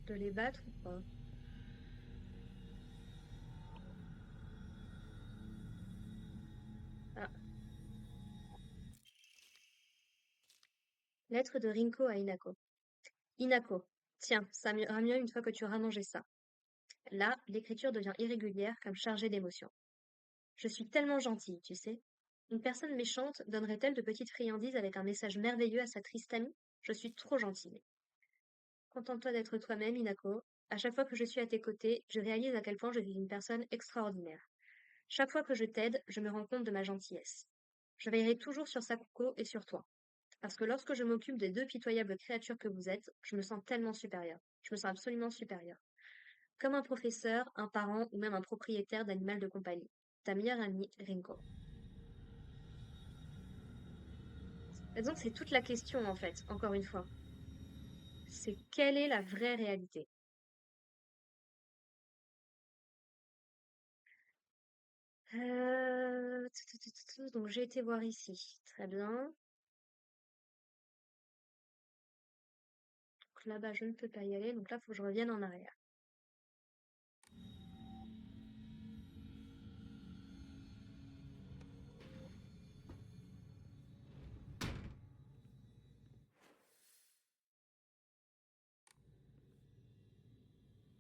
de les battre ou pas? Ah. Lettre de Rinko à Inako. Inako, tiens, ça ira mieux une fois que tu auras mangé ça. Là, l'écriture devient irrégulière comme chargée d'émotions. Je suis tellement gentille, tu sais. Une personne méchante donnerait-elle de petites friandises avec un message merveilleux à sa triste amie? Je suis trop gentille. Contente-toi d'être toi-même, Inako. À chaque fois que je suis à tes côtés, je réalise à quel point je suis une personne extraordinaire. Chaque fois que je t'aide, je me rends compte de ma gentillesse. Je veillerai toujours sur Sakuko et sur toi. Parce que lorsque je m'occupe des deux pitoyables créatures que vous êtes, je me sens tellement supérieure. Je me sens absolument supérieure. Comme un professeur, un parent ou même un propriétaire d'animal de compagnie. Ta meilleure amie, Rinko. Et donc c'est toute la question en fait, encore une fois. C'est quelle est la vraie réalité? Donc j'ai été voir ici. Très bien. Donc là-bas, je ne peux pas y aller. Donc là, il faut que je revienne en arrière.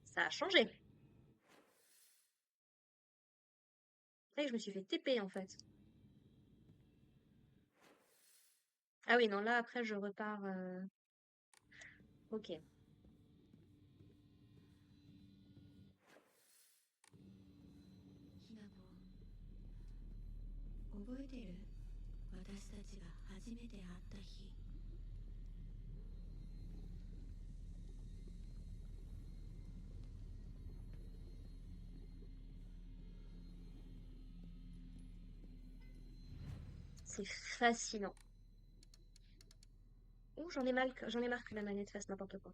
Ça a changé. Après, je me suis fait TP en fait. Ah oui, non, là après, je repars. Ok. ひなぼ覚えてる？私たちが初めて会った日。C'est fascinant. Ouh, j'en ai marre que la manette fasse n'importe quoi.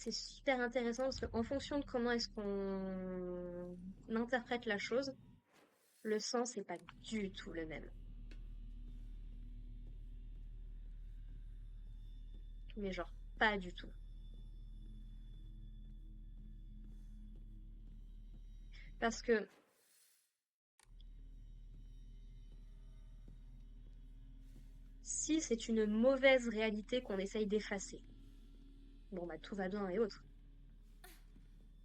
c'est super intéressant parce qu'en fonction de comment est-ce qu'on interprète la chose, le sens n'est pas du tout le même. Mais genre, pas du tout. Parce que si c'est une mauvaise réalité qu'on essaye d'effacer, bon bah tout va bien et autres.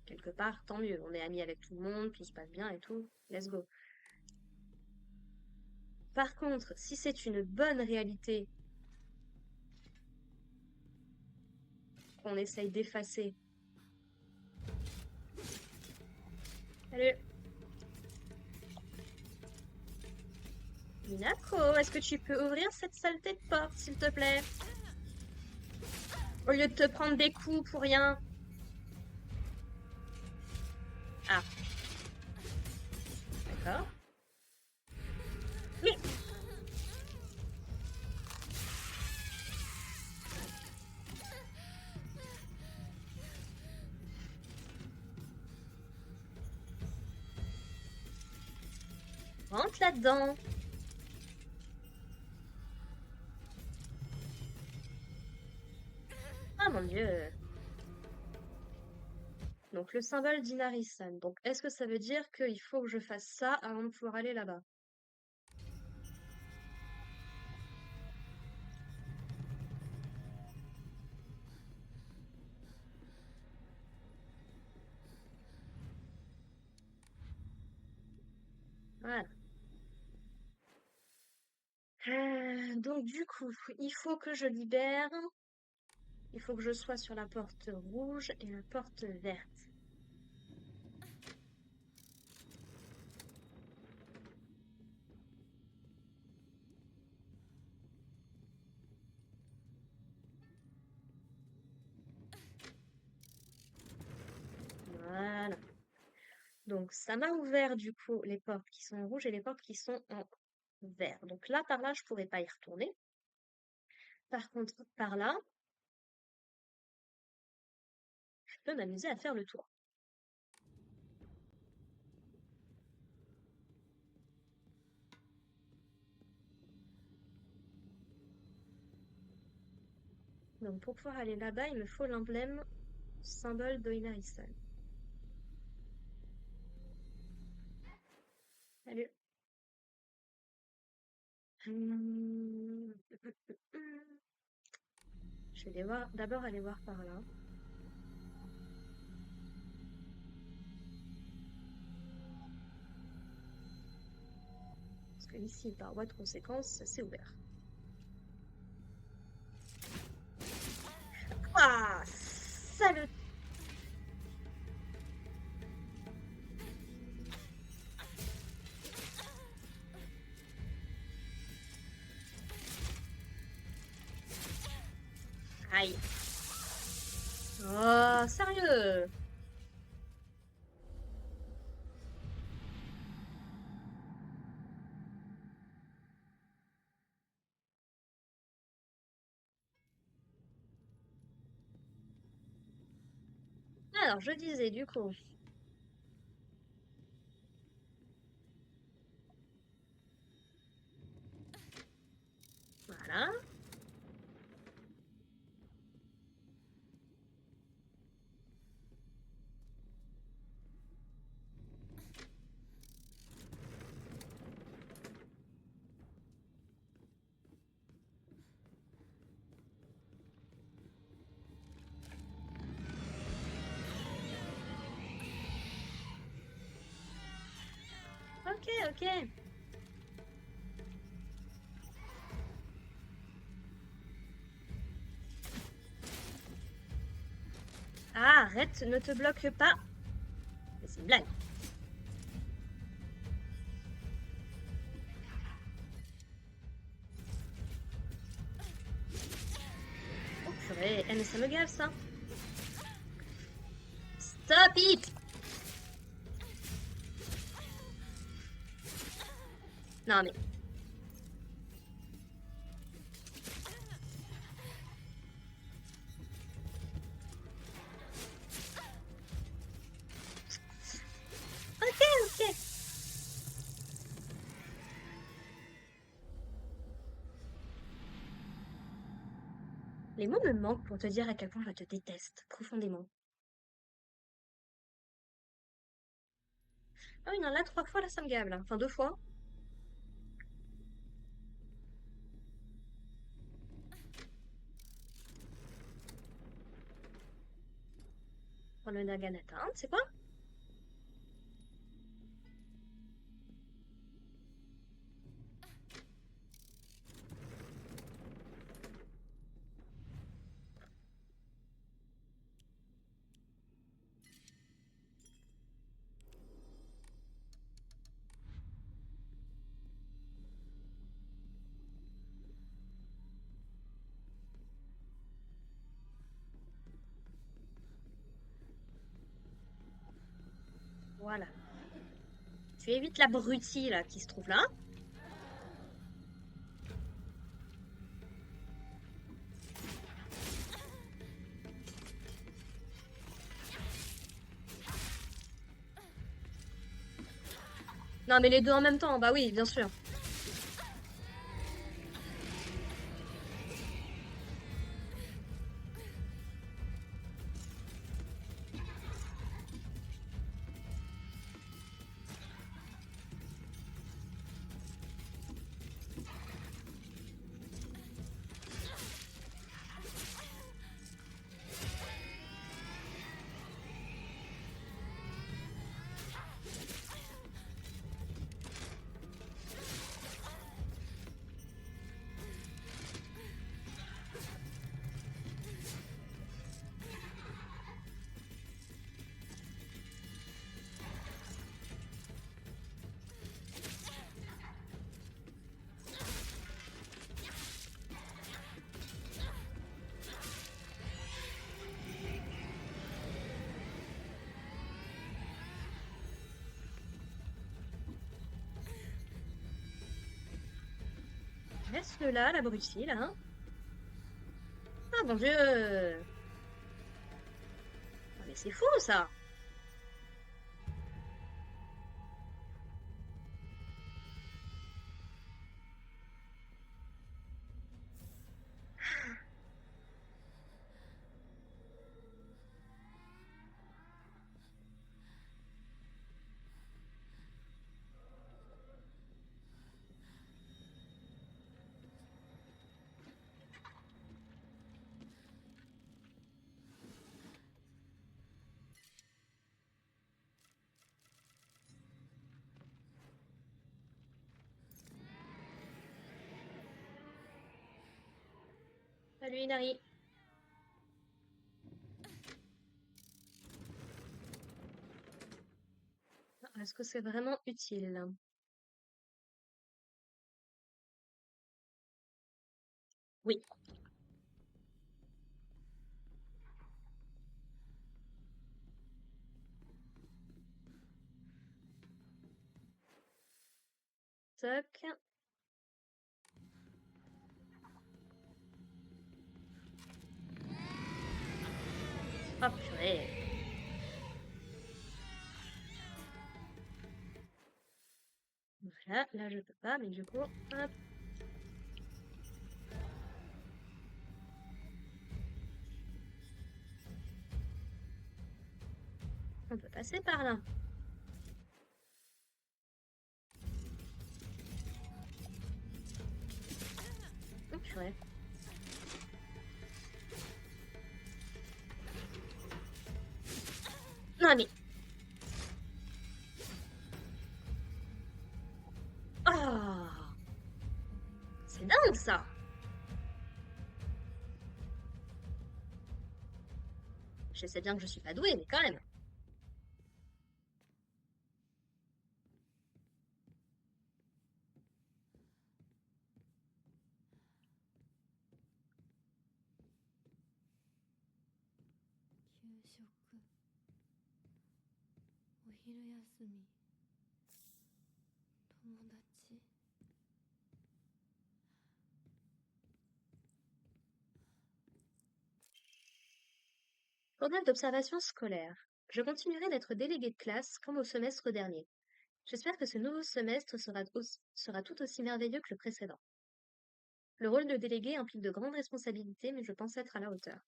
Quelque part, tant mieux. On est amis avec tout le monde, tout se passe bien et tout. Let's go. Par contre, si c'est une bonne réalité qu'on essaye d'effacer. Salut. Minako, est-ce que tu peux ouvrir cette saleté de porte, s'il te plaît? Au lieu de te prendre des coups pour rien. Ah. D'accord. Oui. Rentre là-dedans. Ah mon Dieu. Donc le symbole d'Inari-san. Donc est-ce que ça veut dire qu'il faut que je fasse ça avant de pouvoir aller là-bas? Voilà. Donc du coup, il faut que je libère. Il faut que je sois sur la porte rouge et la porte verte. Voilà. Donc ça m'a ouvert du coup les portes qui sont en rouge et les portes qui sont en vert. Donc là, par là, je pourrais pas y retourner. Par contre, par là, je peux m'amuser à faire le tour. Donc pour pouvoir aller là-bas, il me faut l'emblème symbole d'Oinari-san. Salut. Je vais d'abord aller voir par là. Parce que ici, par voie de conséquence, c'est ouvert. Ah, salut. Aïe. Oh, sérieux. Alors, je disais du coup. Voilà. Ok, ok. Ah, arrête, ne te bloque pas. Mais c'est une blague. Oh purée, mais ça me gave ça. Stop it! Non mais... Les mots me manquent pour te dire à quel point je te déteste profondément. Ah oui, non, là, 3 fois, là, ça me gave, là. Enfin, 2 fois. Pour le Naganata, hein, c'est quoi? Voilà. Tu évites l'abruti, là, qui se trouve là. Non, mais les deux en même temps, bah oui, bien sûr. Laisse-le là, l'abruti, là, hein. Ah, mon Dieu! Ah, mais c'est fou, ça! Salut, Inari. Est-ce que c'est vraiment utile? Oui. Toc. Hop, purée. Voilà, là je peux pas, mais du coup, hop. On peut passer par là. Oh, purée. Non mais... Ah! C'est dingue, ça! Je sais bien que je suis pas douée, mais quand même. Journal d'observation scolaire. Je continuerai d'être déléguée de classe comme au semestre dernier. J'espère que ce nouveau semestre sera tout aussi merveilleux que le précédent. Le rôle de délégué implique de grandes responsabilités, mais je pense être à la hauteur.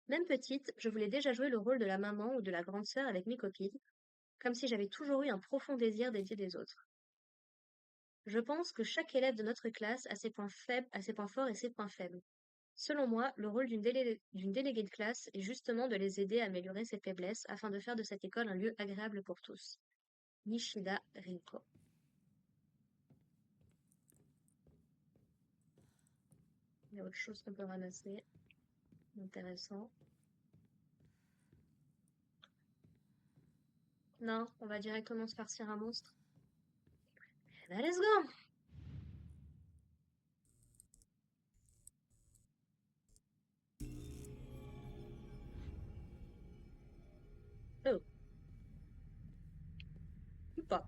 Même petite, je voulais déjà jouer le rôle de la maman ou de la grande sœur avec mes copines, comme si j'avais toujours eu un profond désir d'aider les autres. Je pense que chaque élève de notre classe a ses points faibles, a ses points forts et ses points faibles. Selon moi, le rôle d'une déléguée de classe est justement de les aider à améliorer ses faiblesses afin de faire de cette école un lieu agréable pour tous. Nishida Rinko. Il y a autre chose qu'on peut ramasser. Intéressant. Non, on va directement se farcir un monstre. Eh ben, let's go! Oh. Ou pas.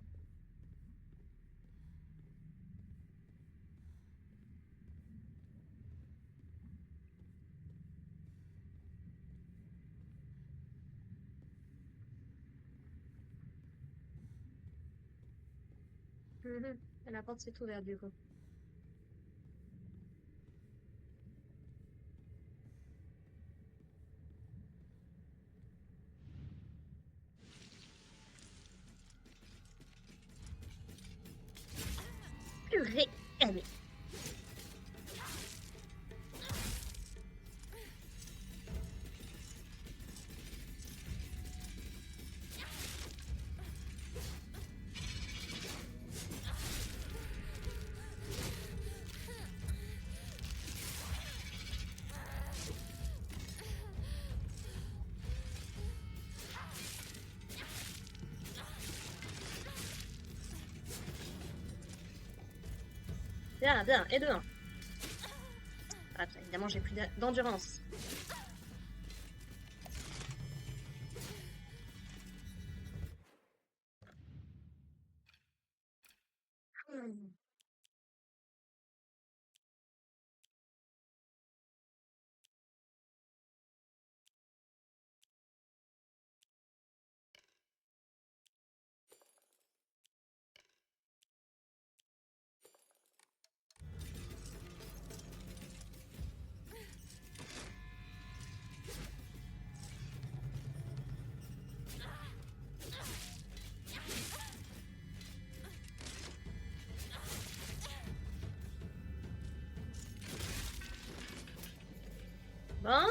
Et la porte s'est ouverte du coup. Purée! Allez. Bien, bien, et de 1. Ah, putain, évidemment, j'ai plus d'endurance. Bon.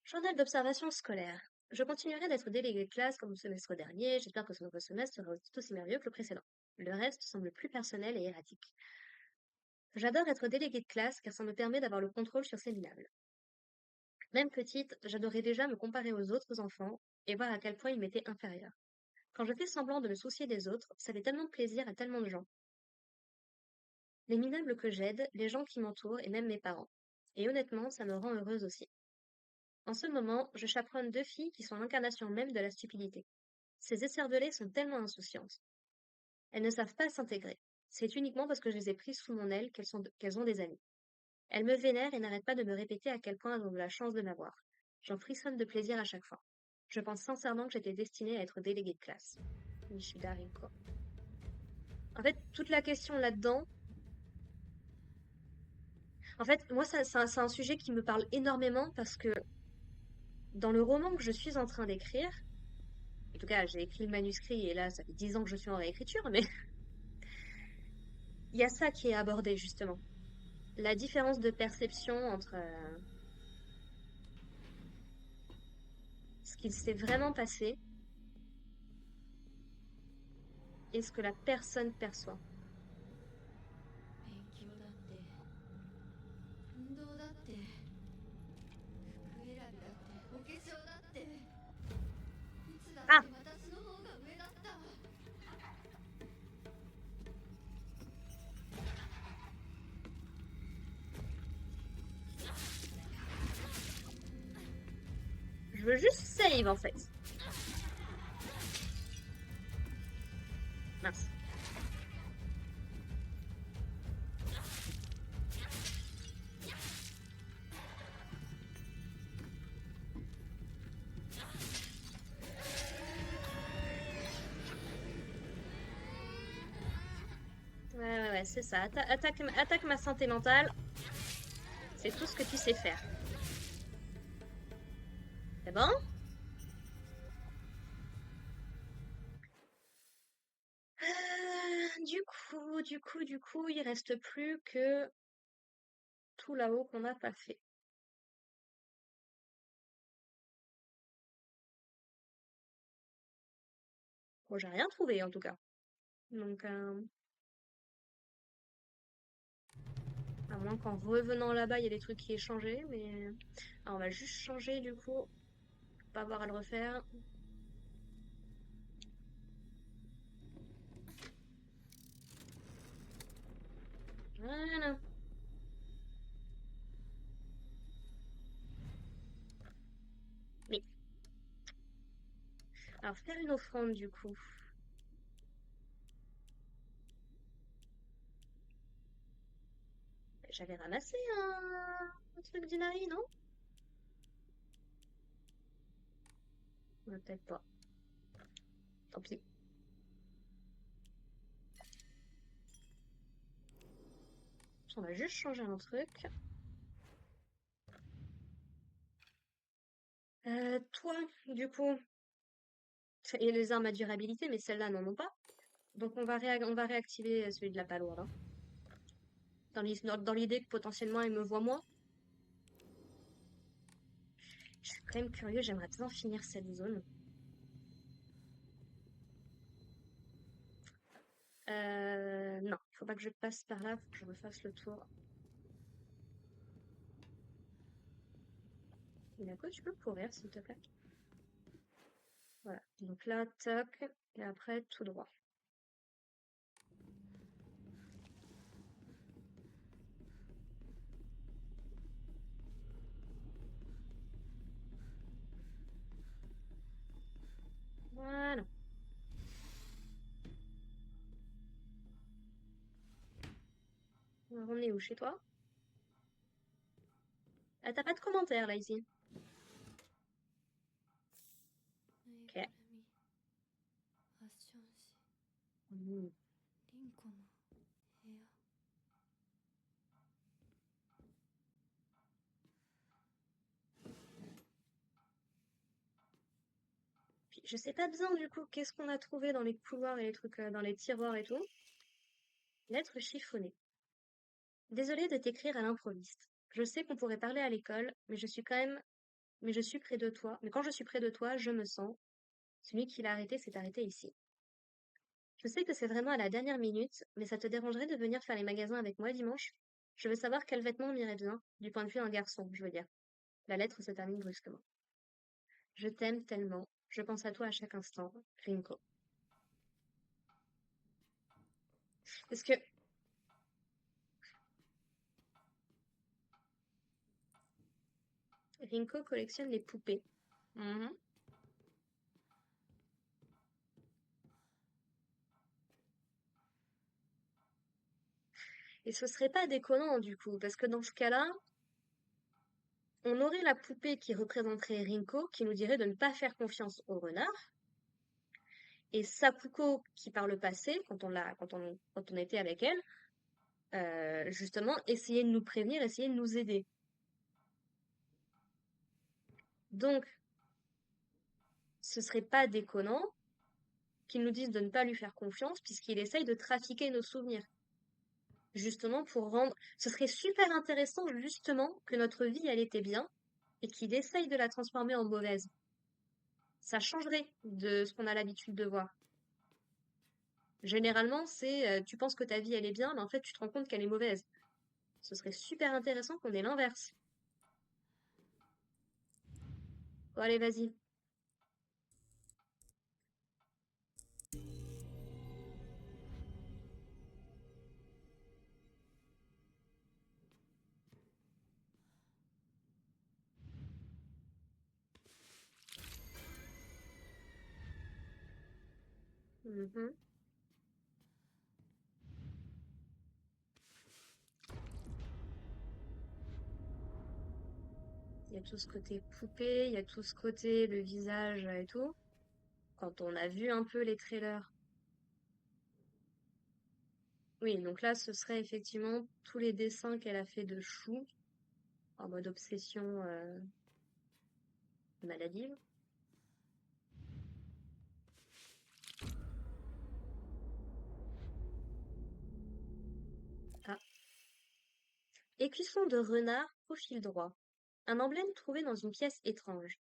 Journal d'observation scolaire. Je continuerai d'être déléguée de classe comme le semestre dernier. J'espère que ce nouveau semestre sera tout aussi merveilleux que le précédent. Le reste semble plus personnel et erratique. J'adore être déléguée de classe car ça me permet d'avoir le contrôle sur ces minables. Même petite, j'adorais déjà me comparer aux autres enfants et voir à quel point ils m'étaient inférieurs. Quand je fais semblant de me soucier des autres, ça fait tellement de plaisir à tellement de gens. Les minables que j'aide, les gens qui m'entourent et même mes parents. Et honnêtement, ça me rend heureuse aussi. En ce moment, je chaperonne 2 filles qui sont l'incarnation même de la stupidité. Ces écervelées sont tellement insouciantes. Elles ne savent pas s'intégrer. C'est uniquement parce que je les ai prises sous mon aile qu'elles ont des amis. Elles me vénèrent et n'arrêtent pas de me répéter à quel point elles ont de la chance de m'avoir. J'en frissonne de plaisir à chaque fois. Je pense sincèrement que j'étais destinée à être déléguée de classe. Nishida Rinko. En fait, toute la question là-dedans, en fait, moi, c'est un sujet qui me parle énormément parce que dans le roman que je suis en train d'écrire, en tout cas, j'ai écrit le manuscrit et là, ça fait 10 ans que je suis en réécriture, mais il y a ça qui est abordé justement. La différence de perception entre ce qu'il s'est vraiment passé et ce que la personne perçoit. 勉強だって運動だって服選びだってお化粧だっていつだって Ah! 私の方が上だった。 Je veux juste save en fait. Mince. Ouais, c'est ça. Attaque ma santé mentale. C'est tout ce que tu sais faire. C'est bon? Du coup, il reste plus que tout là-haut qu'on n'a pas fait. Bon, j'ai rien trouvé en tout cas. Donc, à moins qu'en revenant là-bas, il y ait des trucs qui aient changé, mais... Alors, on va juste changer du coup, pour pas avoir à le refaire. Voilà. Mais, alors faire une offrande du coup. J'avais ramassé un truc d'Inari, non? Ouais, peut-être pas. Tant pis. On va juste changer un truc. Toi, du coup, il y a les armes à durabilité, mais celles-là n'en ont pas. Donc on va réactiver celui de la palourde, hein. Dans l'idée que potentiellement il me voit moins. Je suis quand même curieux, j'aimerais bien finir cette zone. Non, faut pas que je passe par là, faut que je refasse le tour. D'accord, tu peux courir s'il te plaît. Voilà, donc là, toc, et après tout droit. Voilà. On est où chez toi? Ah, t'as pas de commentaires là ici. Ok. ファッション誌 Hmm. リンコの部屋 Puis, je sais pas bien du coup qu'est-ce qu'on a trouvé dans les couloirs et les trucs, dans les tiroirs et tout. Lettre chiffonnée. Désolée de t'écrire à l'improviste. Je sais qu'on pourrait parler à l'école, mais je suis près de toi. Mais quand je suis près de toi, je me sens. Celui qui l'a arrêté s'est arrêté ici. Je sais que c'est vraiment à la dernière minute, mais ça te dérangerait de venir faire les magasins avec moi dimanche? Je veux savoir quels vêtements m'irait bien, du point de vue d'un garçon, je veux dire. La lettre se termine brusquement. Je t'aime tellement. Je pense à toi à chaque instant. Rinko. Parce que Rinko collectionne les poupées. Mhm. Et ce serait pas déconnant du coup, parce que dans ce cas-là, on aurait la poupée qui représenterait Rinko, qui nous dirait de ne pas faire confiance au renard, et Sapuko qui par le passé, quand on était avec elle, justement, essayait de nous prévenir, essayait de nous aider. Donc, ce serait pas déconnant qu'il nous dise de ne pas lui faire confiance, puisqu'il essaye de trafiquer nos souvenirs. Justement pour rendre... Ce serait super intéressant, justement, que notre vie, elle était bien, et qu'il essaye de la transformer en mauvaise. Ça changerait de ce qu'on a l'habitude de voir. Généralement, c'est tu penses que ta vie, elle est bien, mais en fait, tu te rends compte qu'elle est mauvaise. Ce serait super intéressant qu'on ait l'inverse. Bon, allez, vas-y. Mhm. Il y a tout ce côté poupée, il y a tout ce côté le visage et tout. Quand on a vu un peu les trailers, Oui, donc là, ce serait effectivement tous les dessins qu'elle a fait de Chou, en mode obsession maladive. Ah. Écusson de renard, profil droit. Un emblème trouvé dans une pièce étrange.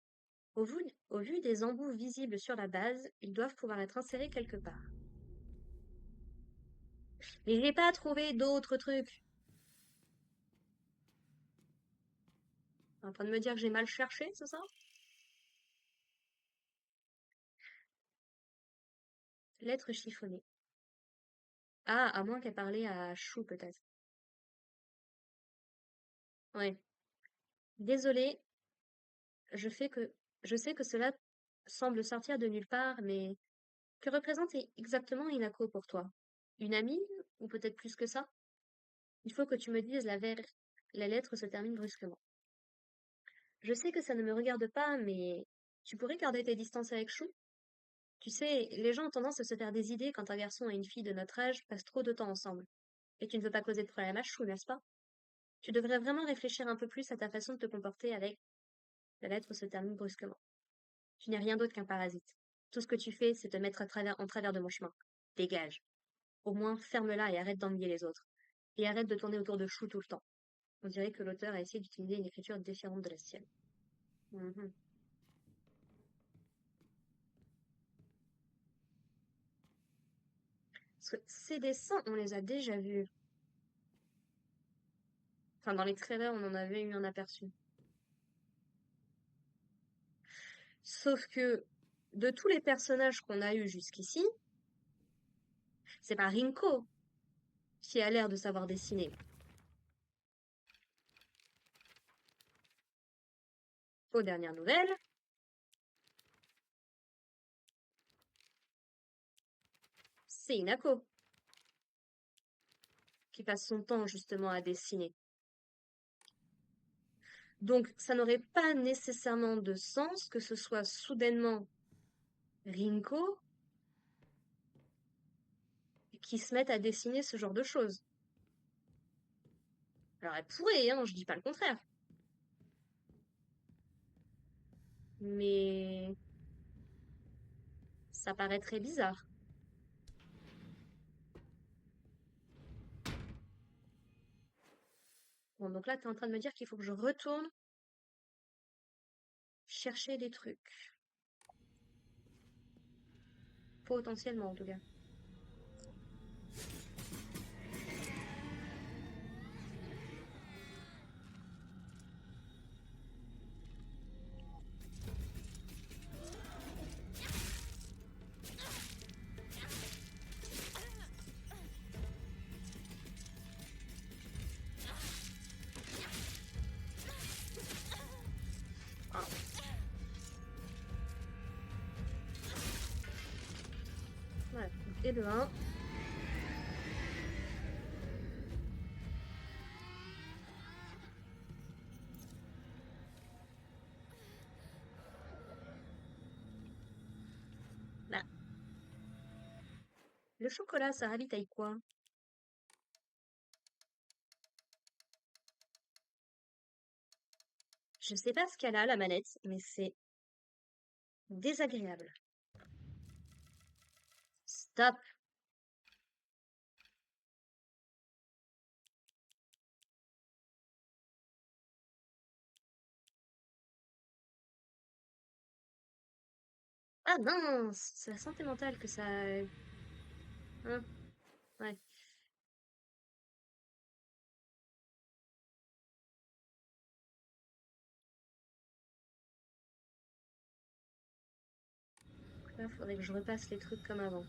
Au vu des embouts visibles sur la base, ils doivent pouvoir être insérés quelque part. Mais j'ai pas trouvé d'autres trucs. En train de me dire que j'ai mal cherché, c'est ça? Lettre chiffonnée. Ah, à moins qu'elle parlait à Chou, peut-être. Ouais. Désolée, je sais que cela semble sortir de nulle part, mais que représente exactement Inako pour toi? Une amie? Ou peut-être plus que ça? Il faut que tu me dises la lettre se termine brusquement. Je sais que ça ne me regarde pas, mais tu pourrais garder tes distances avec Chou? Tu sais, les gens ont tendance à se faire des idées quand un garçon et une fille de notre âge passent trop de temps ensemble. Et tu ne veux pas causer de problème à Chou, n'est-ce pas? Tu devrais vraiment réfléchir un peu plus à ta façon de te comporter avec la lettre se termine brusquement. Tu n'es rien d'autre qu'un parasite. Tout ce que tu fais, c'est te mettre en travers de mon chemin. Dégage. Au moins, ferme-la et arrête d'ennuyer les autres. Et arrête de tourner autour de Chou tout le temps. On dirait que l'auteur a essayé d'utiliser une écriture différente de la sienne. Mhm. Parce que ces dessins, on les a déjà vus. Enfin, dans les trailers, on en avait eu un aperçu. Sauf que, de tous les personnages qu'on a eus jusqu'ici, c'est pas Rinko qui a l'air de savoir dessiner. Aux dernières nouvelles, c'est Inako qui passe son temps justement à dessiner. Donc, ça n'aurait pas nécessairement de sens que ce soit soudainement Rinko qui se mette à dessiner ce genre de choses. Alors, elle pourrait, hein, je dis pas le contraire. Mais ça paraît très bizarre. Bon, donc là, t'es en train de me dire qu'il faut que je retourne chercher des trucs. Potentiellement, en tout cas. Ah. Voilà. Et de 1. Là. Le chocolat, ça ravitaille quoi? Je sais pas ce qu'elle a, la manette, mais c'est désagréable. Stop! Ah mince! C'est la santé mentale que ça... Hein? Ouais. Donc là, faudrait que je repasse les trucs comme avant.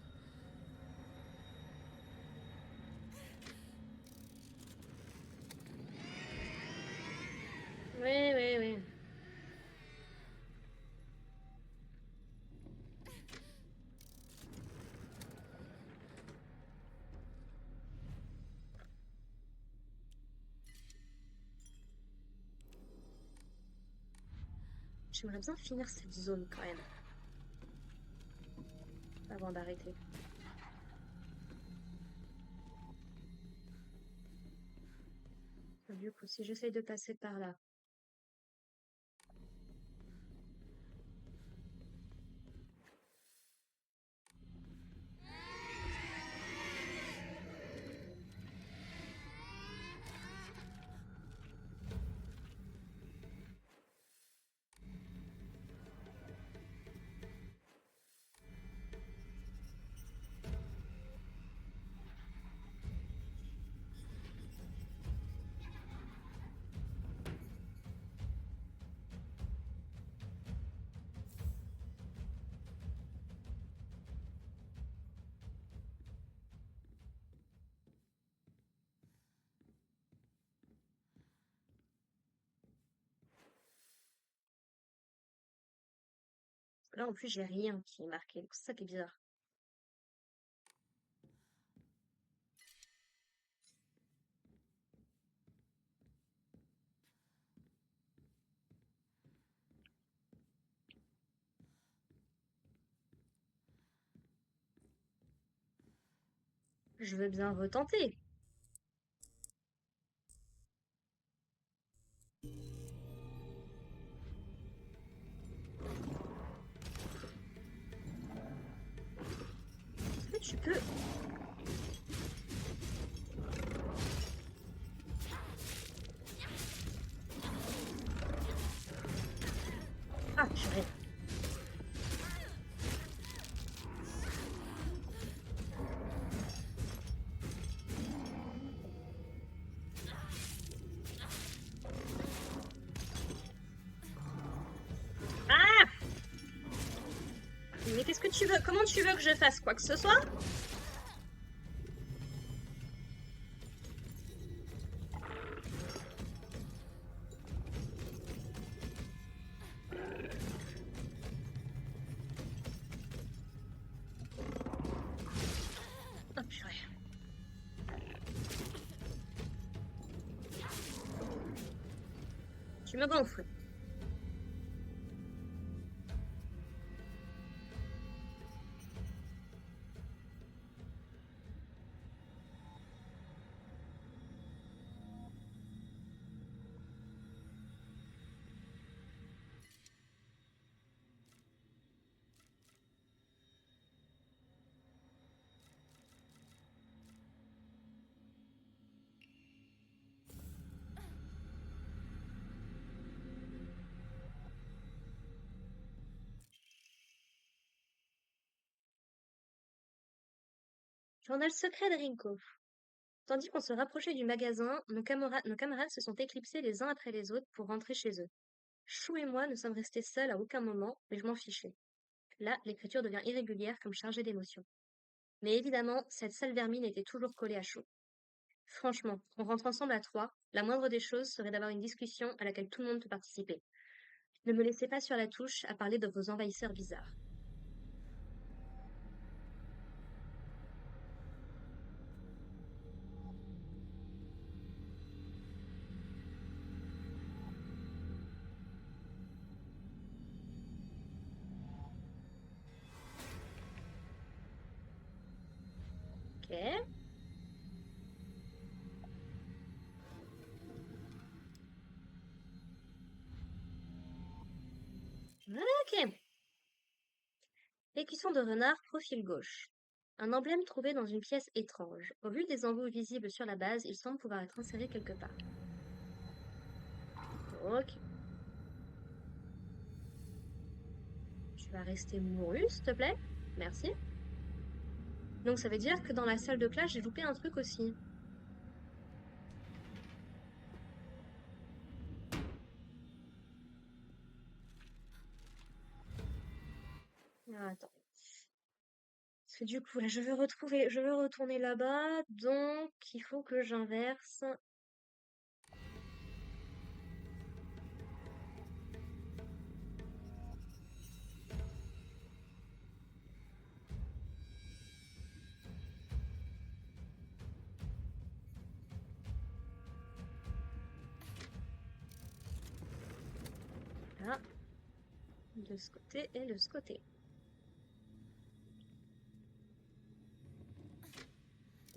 Oui, oui, oui. J'aimerais bien finir cette zone quand même. Avant d'arrêter. du coup, si j'essaye de passer par là. Là, en plus, j'ai rien qui est marqué. Donc c'est ça qui est bizarre. Je veux bien retenter. Est-ce que tu peux... Ah, purée. Ah! Mais qu'est-ce que tu veux? Comment tu veux que je fasse quoi que ce soit? Oh, purée. Tu me gonfles. Journal secret de Rinko. Tandis qu'on se rapprochait du magasin, nos camarades se sont éclipsés les uns après les autres pour rentrer chez eux. Chou et moi ne sommes restés seuls à aucun moment, mais je m'en fichais. Là, l'écriture devient irrégulière comme chargée d'émotions. Mais évidemment, cette sale vermine était toujours collée à Chou. Franchement, on rentre ensemble à trois, la moindre des choses serait d'avoir une discussion à laquelle tout le monde peut participer. Ne me laissez pas sur la touche à parler de vos envahisseurs bizarres. Ok. Ok. Écusson de renard, profil gauche. Un emblème trouvé dans une pièce étrange. Au vu des embouts visibles sur la base, il semble pouvoir être inséré quelque part. Ok. Tu vas rester mouru, s'il te plaît. Merci. Donc ça veut dire que dans la salle de classe, j'ai loupé un truc aussi. Ah, attends. Parce que du coup, là, je veux retourner là-bas, donc il faut que j'inverse. Là, de ce côté et de ce côté.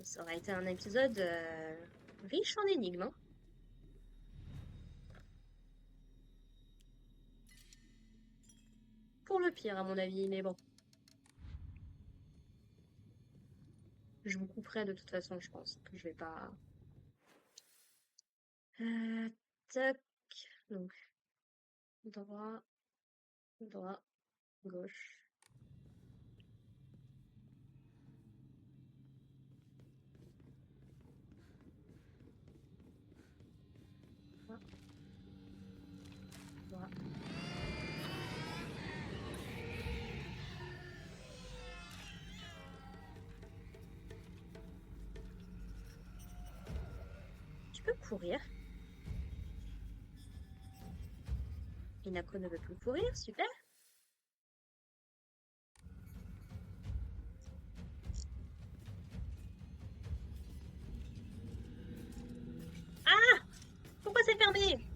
Ça aurait été un épisode riche en énigmes, hein. peu pire à mon avis, mais bon. Je vous couperai de toute façon, je pense que je vais pas. Tac. Donc, droit, droit, gauche. Droit, droit. Tu peux courir. Inako ne veut plus courir, super. Ah! Pourquoi c'est fermé?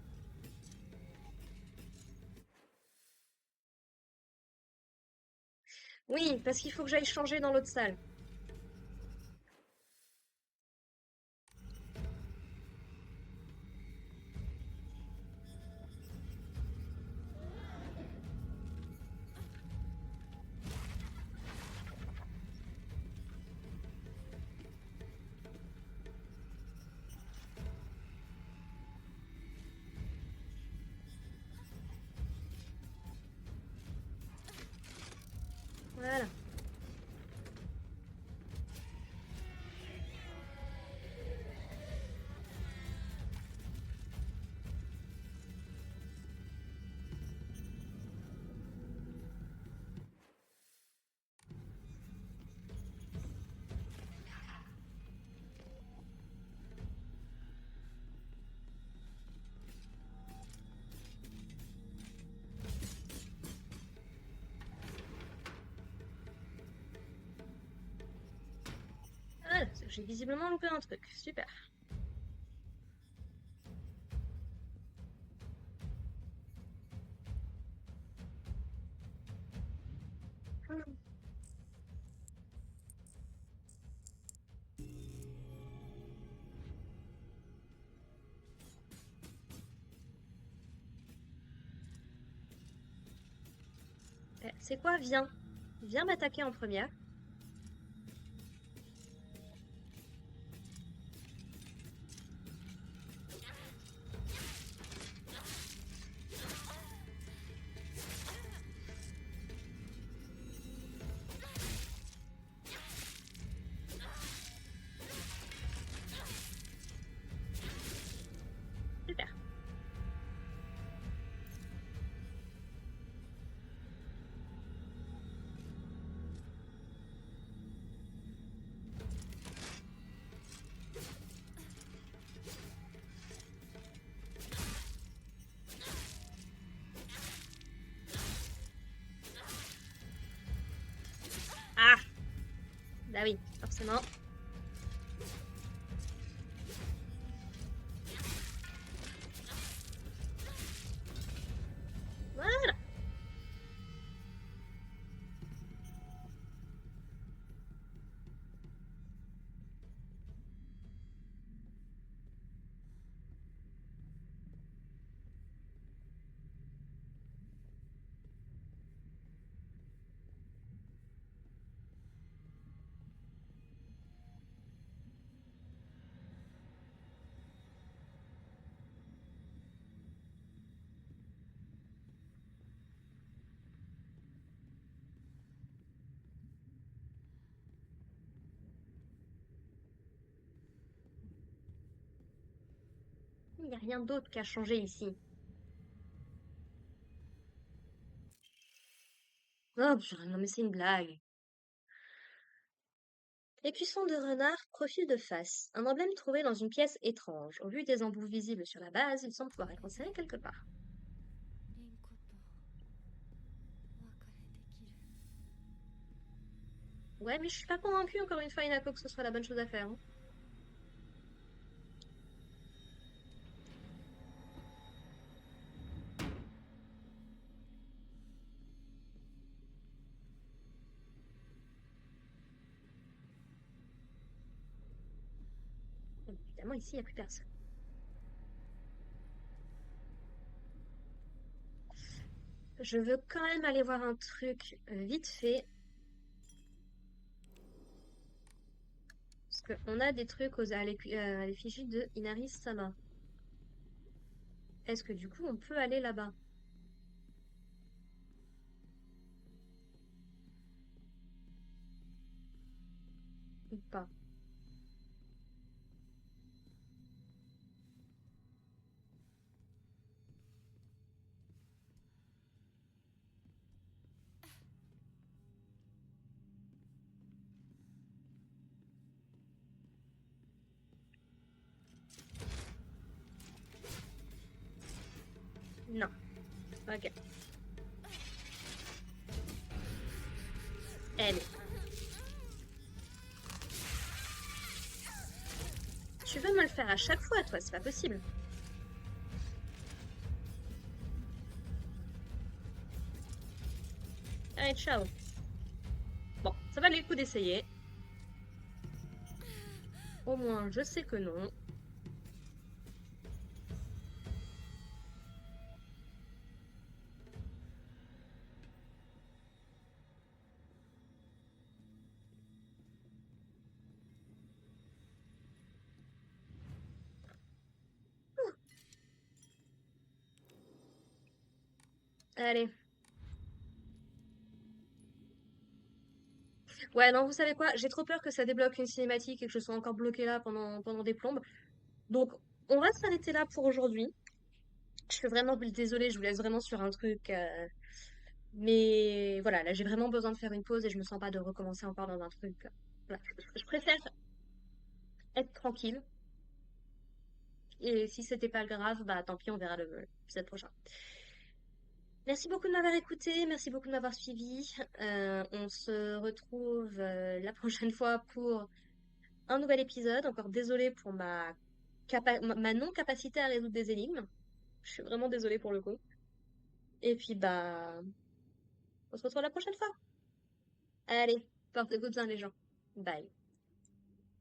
Oui, parce qu'il faut que j'aille changer dans l'autre salle. Voilà. Voilà, j'ai visiblement loupé un truc. Super. C'est quoi? Viens. Viens m'attaquer en première. Super. Ah! Bah oui, forcément. Voilà. Il n'y a rien d'autre qu'à changer ici. Oh, non mais c'est une blague. Écusson de renard, profil de face. Un emblème trouvé dans une pièce étrange. Au vu des embouts visibles sur la base, il semble pouvoir être inséré quelque part. リンコとお別れできる。 Ouais, mais je suis pas convaincue encore une fois, Inako, que ce soit la bonne chose à faire. Hein. Évidemment, ici, il n'y a plus personne. Je veux quand même aller voir un truc vite fait. Parce qu'on a des trucs à l'effigie de Inari-sama. Est-ce que du coup on peut aller là-bas? Ou pas? Non. Ok. Eh mais, tu veux me le faire à chaque fois, toi, c'est pas possible. Allez, ciao. Bon, ça valait le coup d'essayer. Au moins, je sais que non. Allez. Ouais, non, vous savez quoi? J'ai trop peur que ça débloque une cinématique et que je sois encore bloquée là pendant des plombes. Donc, on va s'arrêter là pour aujourd'hui. Je suis vraiment désolée, je vous laisse vraiment sur un truc. Mais voilà, là, j'ai vraiment besoin de faire une pause et je me sens pas de recommencer encore dans un truc. Voilà, je préfère être tranquille. Et si c'était pas grave, bah tant pis, on verra l'épisode prochain. Merci beaucoup de m'avoir écouté, merci beaucoup de m'avoir suivi. On se retrouve la prochaine fois pour un nouvel épisode. Encore désolée pour ma non-capacité à résoudre des énigmes. Je suis vraiment désolée pour le coup. Et puis bah, on se retrouve la prochaine fois. Allez, portez-vous bien les gens. Bye.